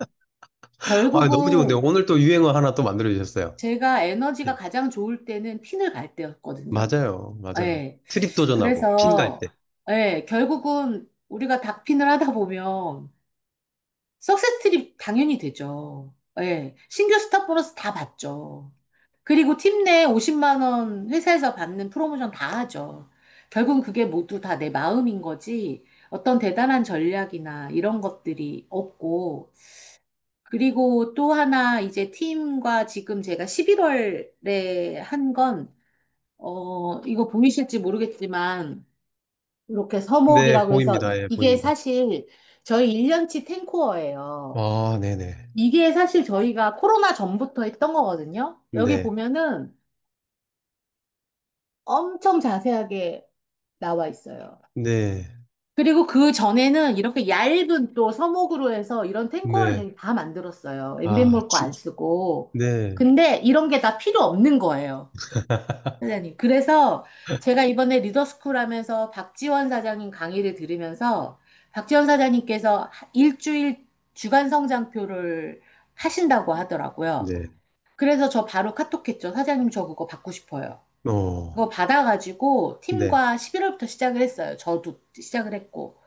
아, 너무 좋은데요. 결국은 오늘 또 유행어 하나 또 만들어 주셨어요. 제가 에너지가 네. 가장 좋을 때는 핀을 갈 때였거든요. 맞아요. 맞아요. 네. 트립 도전하고 핀 갈 그래서, 때. 네, 결국은 우리가 닭핀을 하다 보면, 석세스 트립 당연히 되죠. 예. 신규 스타 보너스 다 받죠. 그리고 팀 내 50만 원 회사에서 받는 프로모션 다 하죠. 결국은 그게 모두 다 내 마음인 거지 어떤 대단한 전략이나 이런 것들이 없고 그리고 또 하나 이제 팀과 지금 제가 11월에 한 건, 이거 보이실지 모르겠지만 이렇게 네, 서목이라고 해서 보입니다. 예, 이게 보입니다. 사실 저희 1년치 탱코어예요. 아, 네네. 이게 사실 저희가 코로나 전부터 했던 거거든요. 여기 네, 보면은 엄청 자세하게 나와 있어요. 네, 그리고 그 전에는 이렇게 얇은 또 서목으로 해서 이런 탱커를 네. 저희 다 만들었어요. 아, 엠벤몰 거 안 쓰고. 네, 근데 이런 게 다 필요 없는 거예요. 사장님. 그래서 제가 이번에 리더스쿨 하면서 박지원 사장님 강의를 들으면서 박지원 사장님께서 일주일 주간 성장표를 하신다고 하더라고요. 네. 그래서 저 바로 카톡했죠. 사장님 저 그거 받고 싶어요. 그거 어, 받아가지고 네. 팀과 11월부터 시작을 했어요. 저도 시작을 했고.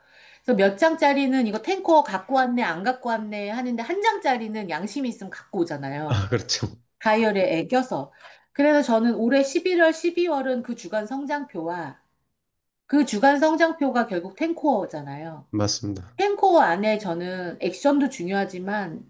그래서 몇 장짜리는 이거 탱커 갖고 왔네, 안 갖고 왔네 하는데 한 장짜리는 양심이 있으면 갖고 오잖아요. 아, 그렇죠. 다이어리에 애껴서. 그래서 저는 올해 11월, 12월은 그 주간 성장표와 그 주간 성장표가 결국 탱코어잖아요. 맞습니다. 탱코어 안에 저는 액션도 중요하지만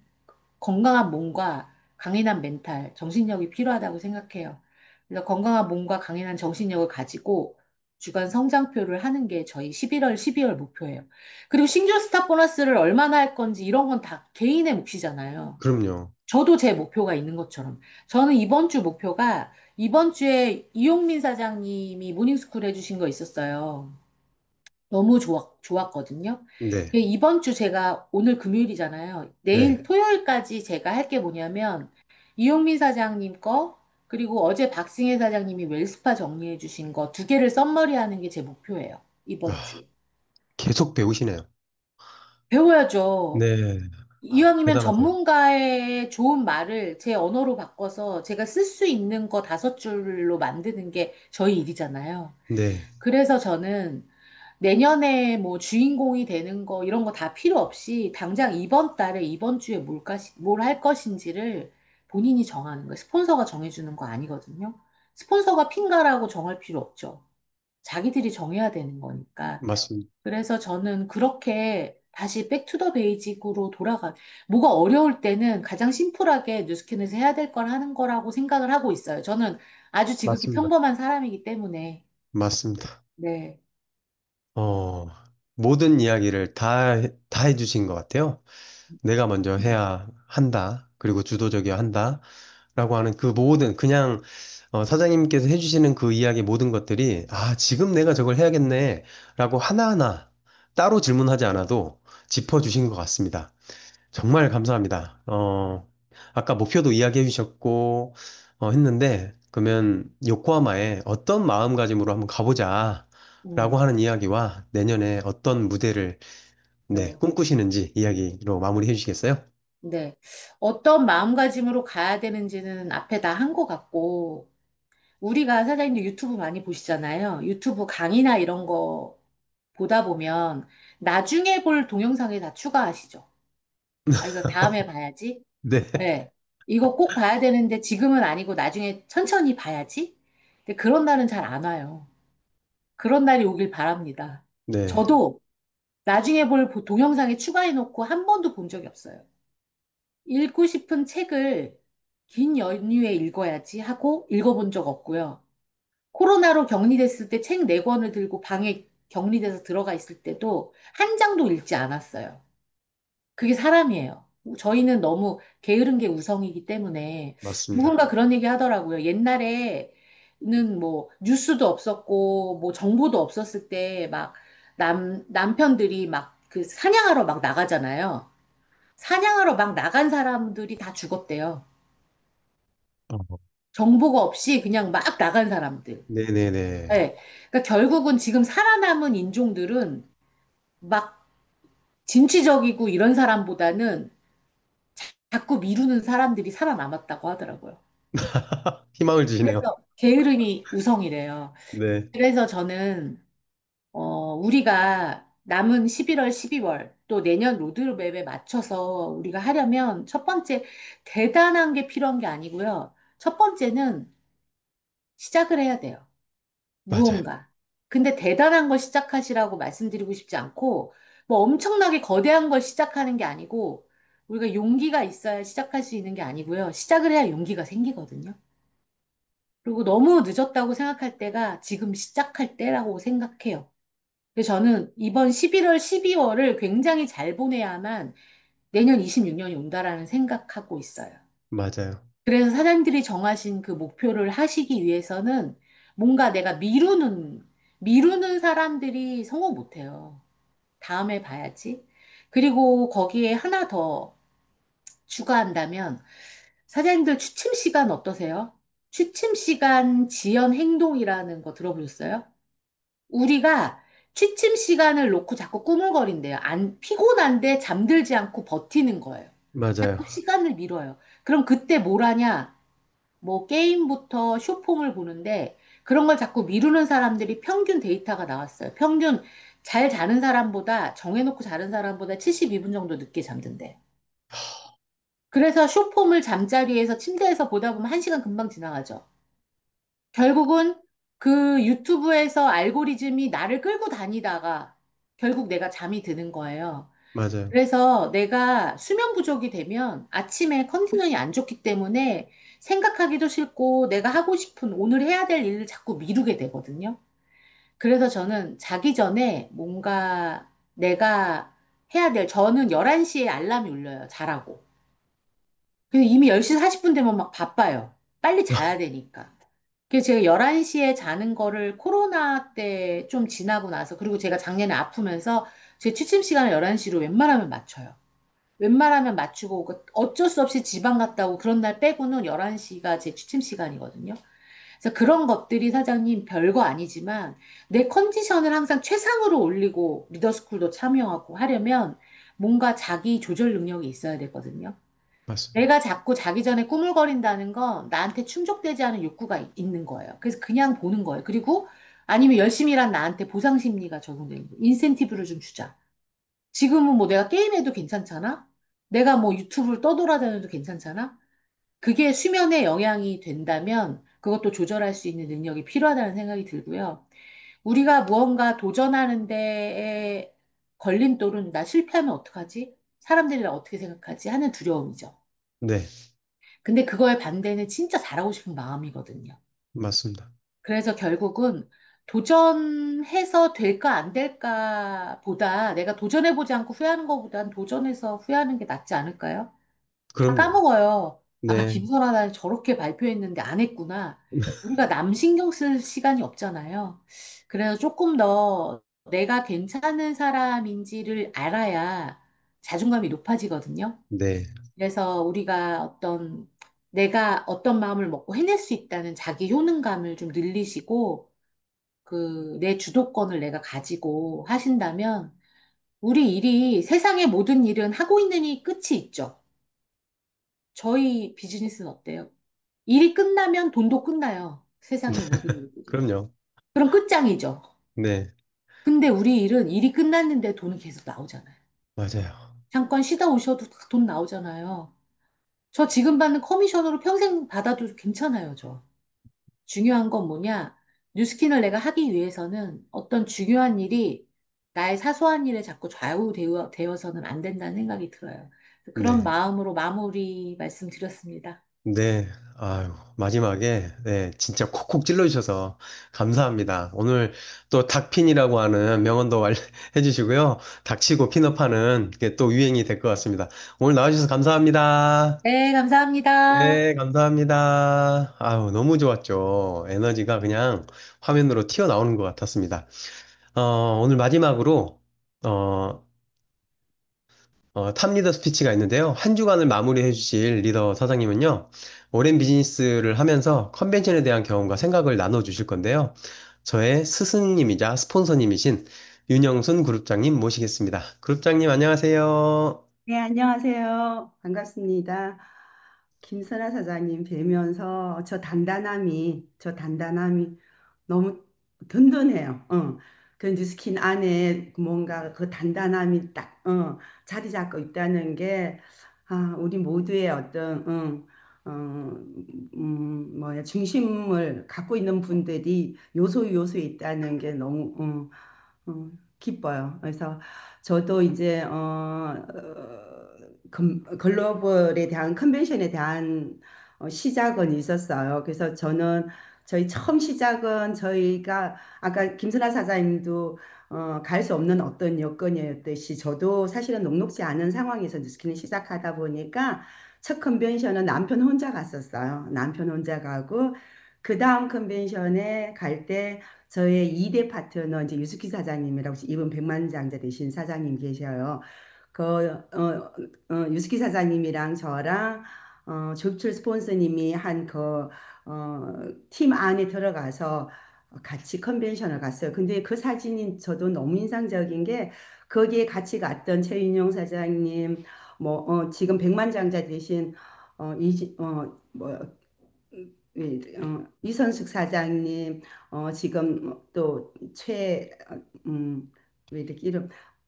건강한 몸과 강인한 멘탈, 정신력이 필요하다고 생각해요. 그래서 건강한 몸과 강인한 정신력을 가지고 주간 성장표를 하는 게 저희 11월, 12월 목표예요. 그리고 신규 스타 보너스를 얼마나 할 건지 이런 건 다 개인의 몫이잖아요. 그럼요. 저도 제 목표가 있는 것처럼. 저는 이번 주 목표가 이번 주에 이용민 사장님이 모닝스쿨 해주신 거 있었어요. 너무 좋았거든요. 네, 이번 주 제가 오늘 금요일이잖아요. 내일 네. 토요일까지 제가 할 게 뭐냐면 이용민 사장님 거 그리고 어제 박승혜 사장님이 웰스파 정리해 주신 거 두 개를 썸머리 하는 게 제 목표예요. 이번 아, 주에. 계속 배우시네요. 배워야죠. 네. 아, 이왕이면 대단하세요. 전문가의 좋은 말을 제 언어로 바꿔서 제가 쓸 수 있는 거 다섯 줄로 만드는 게 저희 일이잖아요. 네, 그래서 저는 내년에 뭐 주인공이 되는 거 이런 거 다 필요 없이 당장 이번 달에 이번 주에 뭘 할 것인지를 본인이 정하는 거예요. 스폰서가 정해주는 거 아니거든요. 스폰서가 핀가라고 정할 필요 없죠. 자기들이 정해야 되는 거니까. 맞습니다. 그래서 저는 그렇게 다시 백투더 베이직으로 뭐가 어려울 때는 가장 심플하게 뉴스킨에서 해야 될 걸 하는 거라고 생각을 하고 있어요. 저는 아주 지극히 맞습니다. 평범한 사람이기 때문에. 맞습니다. 네. 어, 모든 이야기를 다 해주신 것 같아요. 내가 먼저 해야 한다. 그리고 주도적이어야 한다. 라고 하는 그 모든, 그냥, 사장님께서 해주시는 그 이야기 모든 것들이, 아, 지금 내가 저걸 해야겠네. 라고 하나하나 따로 질문하지 않아도 짚어주신 것 같습니다. 정말 감사합니다. 아까 목표도 이야기해 주셨고, 했는데, 그러면 요코하마에 어떤 마음가짐으로 한번 가보자. 라고 음, 하는 이야기와 내년에 어떤 무대를, 네, 네. 꿈꾸시는지 이야기로 마무리해 주시겠어요? 네. 어떤 마음가짐으로 가야 되는지는 앞에 다 한 것 같고, 우리가 사장님도 유튜브 많이 보시잖아요. 유튜브 강의나 이런 거 보다 보면 나중에 볼 동영상에 다 추가하시죠. 아, 이거 다음에 봐야지. 네. 네. 이거 꼭 봐야 되는데 지금은 아니고 나중에 천천히 봐야지. 근데 그런 날은 잘 안 와요. 그런 날이 오길 바랍니다. 네. 저도 나중에 볼 동영상에 추가해놓고 한 번도 본 적이 없어요. 읽고 싶은 책을 긴 연휴에 읽어야지 하고 읽어본 적 없고요. 코로나로 격리됐을 때 책 네 권을 들고 방에 격리돼서 들어가 있을 때도 한 장도 읽지 않았어요. 그게 사람이에요. 저희는 너무 게으른 게 우성이기 때문에 맞습니다. 누군가 그런 얘기 하더라고요. 옛날에는 뭐 뉴스도 없었고 뭐 정보도 없었을 때 막 남편들이 막 그 사냥하러 막 나가잖아요. 사냥하러 막 나간 사람들이 다 죽었대요. 어, 정보가 없이 그냥 막 나간 사람들. 네네네. 네. 그러니까 결국은 지금 살아남은 인종들은 막 진취적이고 이런 사람보다는 자꾸 미루는 사람들이 살아남았다고 하더라고요. 희망을 주시네요. 그래서 게으름이 우성이래요. 네. 그래서 저는 우리가 남은 11월, 12월 또 내년 로드맵에 맞춰서 우리가 하려면 첫 번째 대단한 게 필요한 게 아니고요. 첫 번째는 시작을 해야 돼요. 맞아요. 무언가. 근데 대단한 걸 시작하시라고 말씀드리고 싶지 않고, 뭐 엄청나게 거대한 걸 시작하는 게 아니고, 우리가 용기가 있어야 시작할 수 있는 게 아니고요. 시작을 해야 용기가 생기거든요. 그리고 너무 늦었다고 생각할 때가 지금 시작할 때라고 생각해요. 그래서 저는 이번 11월, 12월을 굉장히 잘 보내야만 내년 26년이 온다라는 생각하고 있어요. 맞아요. 그래서 사장님들이 정하신 그 목표를 하시기 위해서는 뭔가 내가 미루는 사람들이 성공 못해요. 다음에 봐야지. 그리고 거기에 하나 더 추가한다면 사장님들 취침 시간 어떠세요? 취침 시간 지연 행동이라는 거 들어보셨어요? 우리가 취침 시간을 놓고 자꾸 꾸물거린대요. 피곤한데 잠들지 않고 버티는 거예요. 맞아요. 자꾸 시간을 미뤄요. 그럼 그때 뭘 하냐? 뭐 게임부터 쇼폼을 보는데 그런 걸 자꾸 미루는 사람들이 평균 데이터가 나왔어요. 평균 잘 자는 사람보다 정해놓고 자는 사람보다 72분 정도 늦게 잠든대. 그래서 쇼폼을 잠자리에서 침대에서 보다 보면 1시간 금방 지나가죠. 결국은 그 유튜브에서 알고리즘이 나를 끌고 다니다가 결국 내가 잠이 드는 거예요. 맞아요. 그래서 내가 수면 부족이 되면 아침에 컨디션이 안 좋기 때문에 생각하기도 싫고 내가 하고 싶은 오늘 해야 될 일을 자꾸 미루게 되거든요. 그래서 저는 자기 전에 뭔가 내가 저는 11시에 알람이 울려요. 자라고. 근데 이미 10시 40분 되면 막 바빠요. 빨리 자야 되니까. 그래서 제가 11시에 자는 거를 코로나 때 좀 지나고 나서 그리고 제가 작년에 아프면서 제 취침 시간을 11시로 웬만하면 맞춰요. 웬만하면 맞추고 어쩔 수 없이 지방 갔다 오고 그런 날 빼고는 11시가 제 취침 시간이거든요. 그래서 그런 것들이 사장님 별거 아니지만 내 컨디션을 항상 최상으로 올리고 리더스쿨도 참여하고 하려면 뭔가 자기 조절 능력이 있어야 되거든요. 맞습니다. 내가 자꾸 자기 전에 꾸물거린다는 건 나한테 충족되지 않은 욕구가 있는 거예요. 그래서 그냥 보는 거예요. 그리고 아니면 열심히 일한 나한테 보상 심리가 적용되는 거예요. 인센티브를 좀 주자. 지금은 뭐 내가 게임해도 괜찮잖아? 내가 뭐 유튜브를 떠돌아다녀도 괜찮잖아? 그게 수면에 영향이 된다면 그것도 조절할 수 있는 능력이 필요하다는 생각이 들고요. 우리가 무언가 도전하는 데에 걸림돌은 나 실패하면 어떡하지? 사람들이 나 어떻게 생각하지? 하는 두려움이죠. 네. 근데 그거의 반대는 진짜 잘하고 싶은 마음이거든요. 맞습니다. 그래서 결국은 도전해서 될까 안 될까 보다 내가 도전해보지 않고 후회하는 것보단 도전해서 후회하는 게 낫지 않을까요? 다 그럼요. 까먹어요. 아, 네. 김선아, 나 저렇게 발표했는데 안 했구나. 우리가 남 신경 쓸 시간이 없잖아요. 그래서 조금 더 내가 괜찮은 사람인지를 알아야 자존감이 높아지거든요. 네. 그래서 우리가 내가 어떤 마음을 먹고 해낼 수 있다는 자기 효능감을 좀 늘리시고, 내 주도권을 내가 가지고 하신다면, 우리 일이, 세상의 모든 일은 하고 있는 이 끝이 있죠. 저희 비즈니스는 어때요? 일이 끝나면 돈도 끝나요. 세상의 모든 일들이. 그럼요. 그럼 끝장이죠. 네, 근데 우리 일은 일이 끝났는데 돈이 계속 나오잖아요. 맞아요. 잠깐 쉬다 오셔도 돈 나오잖아요. 저 지금 받는 커미션으로 평생 받아도 괜찮아요, 저. 중요한 건 뭐냐? 뉴스킨을 내가 하기 위해서는 어떤 중요한 일이 나의 사소한 일에 자꾸 좌우되어서는 안 된다는 생각이 들어요. 그런 네. 마음으로 마무리 말씀드렸습니다. 네, 아유, 마지막에, 네, 진짜 콕콕 찔러주셔서 감사합니다. 오늘 또 닭핀이라고 하는 명언도 해주시고요. 닥치고 핀업하는 게 또 유행이 될 것 같습니다. 오늘 나와주셔서 감사합니다. 네, 감사합니다. 네, 감사합니다. 아유, 너무 좋았죠. 에너지가 그냥 화면으로 튀어나오는 것 같았습니다. 오늘 마지막으로, 어, 탑리더 스피치가 있는데요. 한 주간을 마무리해 주실 리더 사장님은요, 오랜 비즈니스를 하면서 컨벤션에 대한 경험과 생각을 나눠 주실 건데요. 저의 스승님이자 스폰서님이신 윤영순 그룹장님 모시겠습니다. 그룹장님 안녕하세요. 네, 안녕하세요. 반갑습니다. 김선아 사장님 뵈면서 저 단단함이 너무 든든해요. 그 뉴스킨 안에 뭔가 그 단단함이 딱, 자리 잡고 있다는 게, 우리 모두의 어떤, 중심을 갖고 있는 분들이 요소에 있다는 게 너무, 기뻐요. 그래서 저도 이제 글로벌에 대한 컨벤션에 대한 시작은 있었어요. 그래서 저는 저희 처음 시작은 저희가 아까 김선아 사장님도 갈 수 없는 어떤 여건이었듯이 저도 사실은 녹록지 않은 상황에서 뉴스킨을 시작하다 보니까 첫 컨벤션은 남편 혼자 갔었어요. 남편 혼자 가고 그 다음 컨벤션에 갈때 저의 2대 파트너 이제 유스키 사장님이라고 이분 백만장자 되신 사장님 계셔요. 유스키 사장님이랑 저랑 조출 스폰서님이 한 팀 안에 들어가서 같이 컨벤션을 갔어요. 근데 그 사진이 저도 너무 인상적인 게 거기에 같이 갔던 최윤용 사장님, 지금 백만장자 되신 뭐 이선숙 사장님, 지금 또 왜 이렇게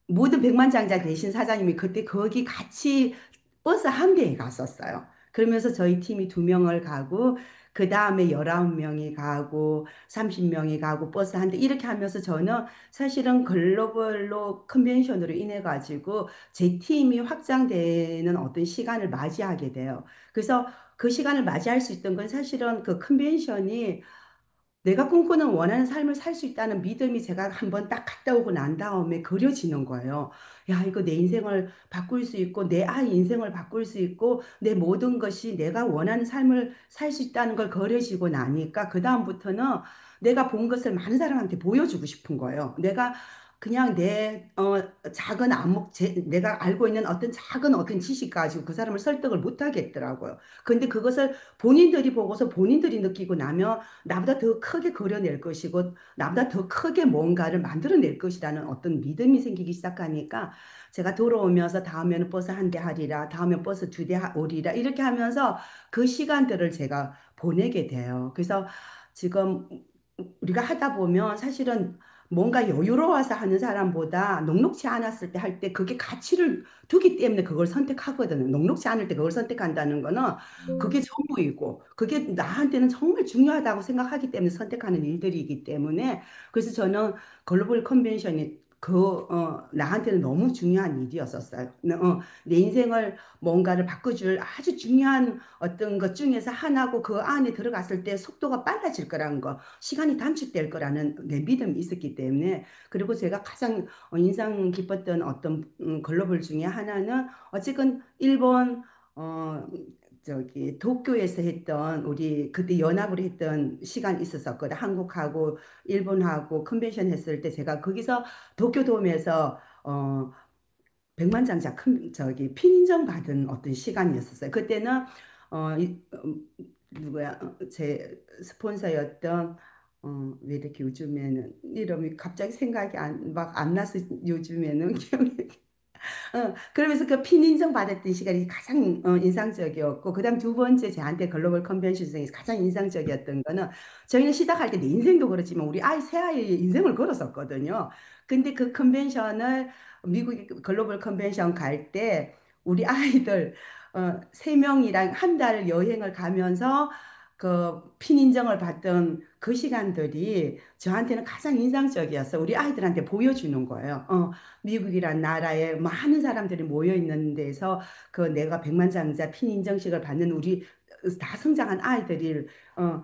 모든 백만장자 되신 사장님이 그때 거기 같이 버스 한 대에 갔었어요. 그러면서 저희 팀이 2명을 가고, 그 다음에 19명이 가고, 30명이 가고, 버스 한 대, 이렇게 하면서 저는 사실은 글로벌로 컨벤션으로 인해가지고 제 팀이 확장되는 어떤 시간을 맞이하게 돼요. 그래서 그 시간을 맞이할 수 있던 건 사실은 그 컨벤션이 내가 꿈꾸는 원하는 삶을 살 수 있다는 믿음이 제가 한번 딱 갔다 오고 난 다음에 그려지는 거예요. 야, 이거 내 인생을 바꿀 수 있고, 내 아이 인생을 바꿀 수 있고, 내 모든 것이 내가 원하는 삶을 살 수 있다는 걸 그려지고 나니까, 그다음부터는 내가 본 것을 많은 사람한테 보여주고 싶은 거예요. 내가 그냥 내 작은 내가 알고 있는 어떤 작은 어떤 지식 가지고 그 사람을 설득을 못 하겠더라고요. 근데 그것을 본인들이 보고서 본인들이 느끼고 나면 나보다 더 크게 그려낼 것이고 나보다 더 크게 뭔가를 만들어낼 것이라는 어떤 믿음이 생기기 시작하니까 제가 돌아오면서 다음에는 버스 한 대 하리라, 다음에 버스 2대 오리라 이렇게 하면서 그 시간들을 제가 보내게 돼요. 그래서 지금 우리가 하다 보면 사실은 뭔가 여유로워서 하는 사람보다 녹록지 않았을 때 할 때 그게 가치를 두기 때문에 그걸 선택하거든요. 녹록지 않을 때 그걸 선택한다는 거는 그게 전부이고 그게 나한테는 정말 중요하다고 생각하기 때문에 선택하는 일들이기 때문에 그래서 저는 글로벌 컨벤션이 나한테는 너무 중요한 일이었었어요. 내 인생을 뭔가를 바꿔줄 아주 중요한 어떤 것 중에서 하나고 그 안에 들어갔을 때 속도가 빨라질 거라는 거, 시간이 단축될 거라는 내 믿음이 있었기 때문에 그리고 제가 가장 인상 깊었던 어떤 글로벌 중에 하나는 어쨌든 일본 어, 도쿄에서 했던 우리 그때 연합으로 했던 시간이 있었었거든. 한국하고 일본하고 컨벤션 했을 때 제가 거기서 도쿄돔에서 백만장자 피인정 받은 어떤 시간이었었어요. 그때는 누구야 제 스폰서였던 왜 이렇게 요즘에는 이름이 갑자기 생각이 막 안 나서 요즘에는 기억이 그러면서 그 피인정 받았던 시간이 가장 인상적이었고, 그다음 두 번째 저한테 글로벌 컨벤션 중에서 가장 인상적이었던 거는 저희는 시작할 때 내 인생도 그렇지만 우리 새 아이의 인생을 걸었었거든요. 근데 그 컨벤션을 미국 글로벌 컨벤션 갈 때 우리 아이들 세 명이랑 한 달 여행을 가면서 그 핀인정을 받던 그 시간들이 저한테는 가장 인상적이었어요. 우리 아이들한테 보여주는 거예요. 미국이란 나라에 많은 사람들이 모여 있는 데서 그 내가 백만장자 핀 인정식을 받는 우리 다 성장한 아이들이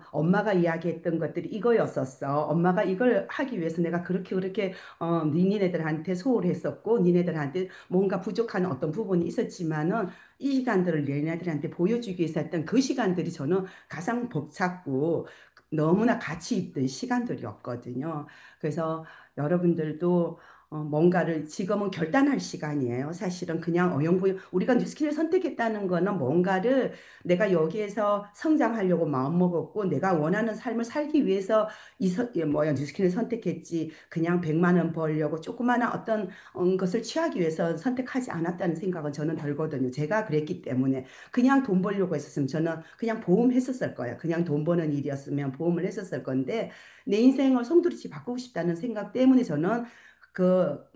엄마가 이야기했던 것들이 이거였었어. 엄마가 이걸 하기 위해서 내가 그렇게 그렇게 니네들한테 소홀했었고 니네들한테 뭔가 부족한 어떤 부분이 있었지만은 이 시간들을 얘네들한테 보여주기 위해서 했던 그 시간들이 저는 가장 벅찼고 너무나 가치 있던 시간들이었거든요. 그래서 여러분들도 뭔가를 지금은 결단할 시간이에요. 사실은 그냥 어영부영 우리가 뉴스킨을 선택했다는 거는 뭔가를 내가 여기에서 성장하려고 마음먹었고 내가 원하는 삶을 살기 위해서 뉴스킨을 선택했지 그냥 100만 원 벌려고 조그마한 어떤 것을 취하기 위해서 선택하지 않았다는 생각은 저는 들거든요. 제가 그랬기 때문에 그냥 돈 벌려고 했었으면 저는 그냥 보험했었을 거예요. 그냥 돈 버는 일이었으면 보험을 했었을 건데 내 인생을 송두리째 바꾸고 싶다는 생각 때문에 저는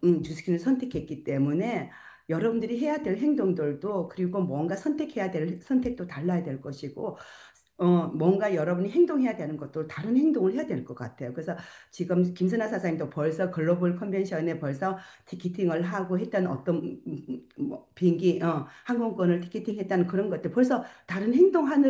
뉴스킨을 선택했기 때문에 여러분들이 해야 될 행동들도 그리고 뭔가 선택해야 될 선택도 달라야 될 것이고 뭔가 여러분이 행동해야 되는 것도 다른 행동을 해야 될 것 같아요. 그래서 지금 김선아 사장님도 벌써 글로벌 컨벤션에 벌써 티켓팅을 하고 했던 어떤 비행기 항공권을 티켓팅했다는 그런 것들 벌써 다른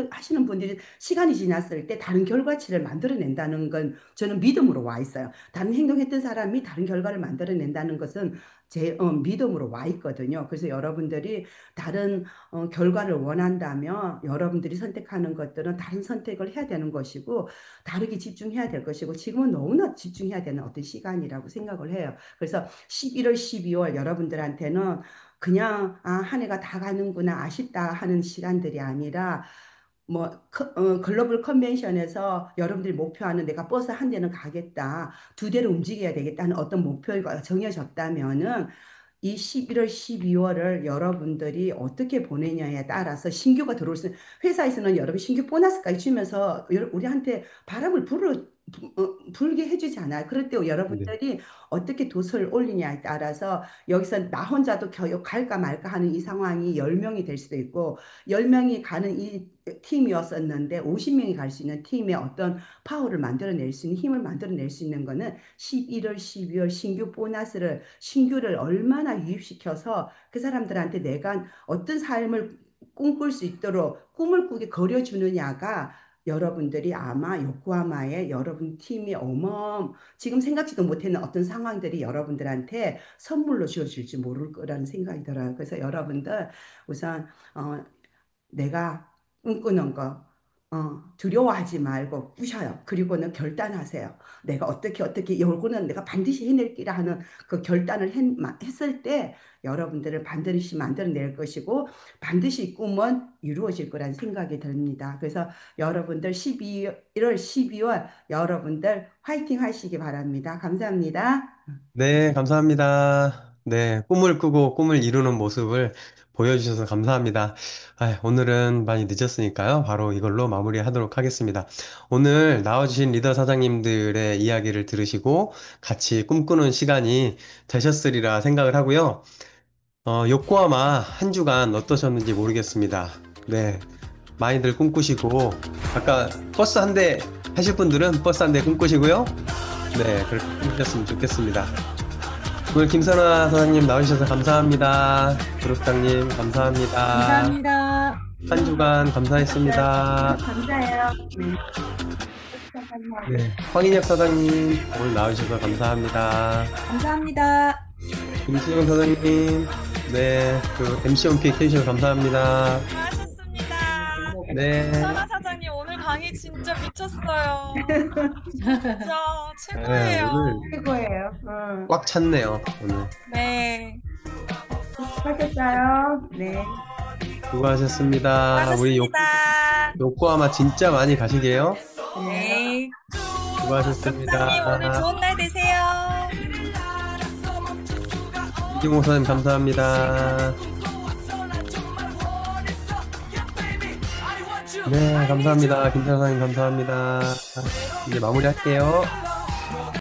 하시는 분들이 시간이 지났을 때 다른 결과치를 만들어낸다는 건 저는 믿음으로 와 있어요. 다른 행동했던 사람이 다른 결과를 만들어낸다는 것은 제 믿음으로 와 있거든요. 그래서 여러분들이 다른 결과를 원한다면 여러분들이 선택하는 것들은 다른 선택을 해야 되는 것이고 다르게 집중해야 될 것이고 지금은 너무나 집중해야 되는 어떤 시간이라고 생각을 해요. 그래서 11월, 12월 여러분들한테는 그냥 한 해가 다 가는구나 아쉽다 하는 시간들이 아니라 글로벌 컨벤션에서 여러분들이 목표하는 내가 버스 한 대는 가겠다, 두 대를 움직여야 되겠다는 어떤 목표가 정해졌다면은 이 11월, 12월을 여러분들이 어떻게 보내냐에 따라서 신규가 들어올 수, 회사에서는 여러분 신규 보너스까지 주면서 우리한테 바람을 불게 해주지 않아요. 그럴 때 네. 여러분들이 어떻게 돛을 올리냐에 따라서 여기서 나 혼자도 겨우 갈까 말까 하는 이 상황이 10명이 될 수도 있고 10명이 가는 이 팀이었었는데 50명이 갈 수 있는 팀의 어떤 파워를 만들어낼 수 있는 힘을 만들어낼 수 있는 거는 11월, 12월 신규를 얼마나 유입시켜서 그 사람들한테 내가 어떤 삶을 꿈꿀 수 있도록 꿈을 꾸게 그려주느냐가 여러분들이 아마 요코하마의 여러분 팀이 지금 생각지도 못했는 어떤 상황들이 여러분들한테 선물로 주어질지 모를 거라는 생각이 들어요. 그래서 여러분들 우선 내가 꿈꾸는 거 두려워하지 말고 꾸셔요. 그리고는 결단하세요. 내가 어떻게 요거는 내가 반드시 해낼 기라 하는 그 결단을 했을 때 여러분들을 반드시 만들어낼 것이고 반드시 꿈은 이루어질 거라는 생각이 듭니다. 그래서 여러분들 11월, 12월 여러분들 화이팅 하시기 바랍니다. 감사합니다. 네, 감사합니다. 네, 꿈을 꾸고 꿈을 이루는 모습을 보여주셔서 감사합니다. 오늘은 많이 늦었으니까요. 바로 이걸로 마무리하도록 하겠습니다. 오늘 나와주신 리더 사장님들의 이야기를 들으시고 같이 꿈꾸는 시간이 되셨으리라 생각을 하고요. 요코하마 한 주간 어떠셨는지 모르겠습니다. 네, 많이들 꿈꾸시고, 아까 버스 한 대 하실 분들은 버스 한 대 꿈꾸시고요. 네, 그렇게 꿈꾸셨으면 좋겠습니다. 오늘 김선아 사장님 나오셔서 감사합니다. 구독장님 감사합니다. 감사합니다. 한 주간 감사했습니다. 감사해요. 네, 황인혁 사장님 오늘 나오셔서 감사합니다. 감사합니다. 김수영 사장님, 네, MC 원피 해주셔서 감사합니다. 수고하셨습니다. 네, 선아 사장님 오늘 강의 진짜 미쳤어요. 진짜 네, 최고예요. 오늘 최고예요. 꽉 찼네요. 오늘 네. 수고하셨어요. 네. 수고하셨습니다. 우리 수고하셨습니다. 요코하마 진짜 많이 가시게요. 네. 수고하셨습니다. 사장님 오늘 좋은 날 되세요. 이진공 선생님 감사합니다. 네, 감사합니다. 김찬 선생님 감사합니다. 이제 마무리할게요.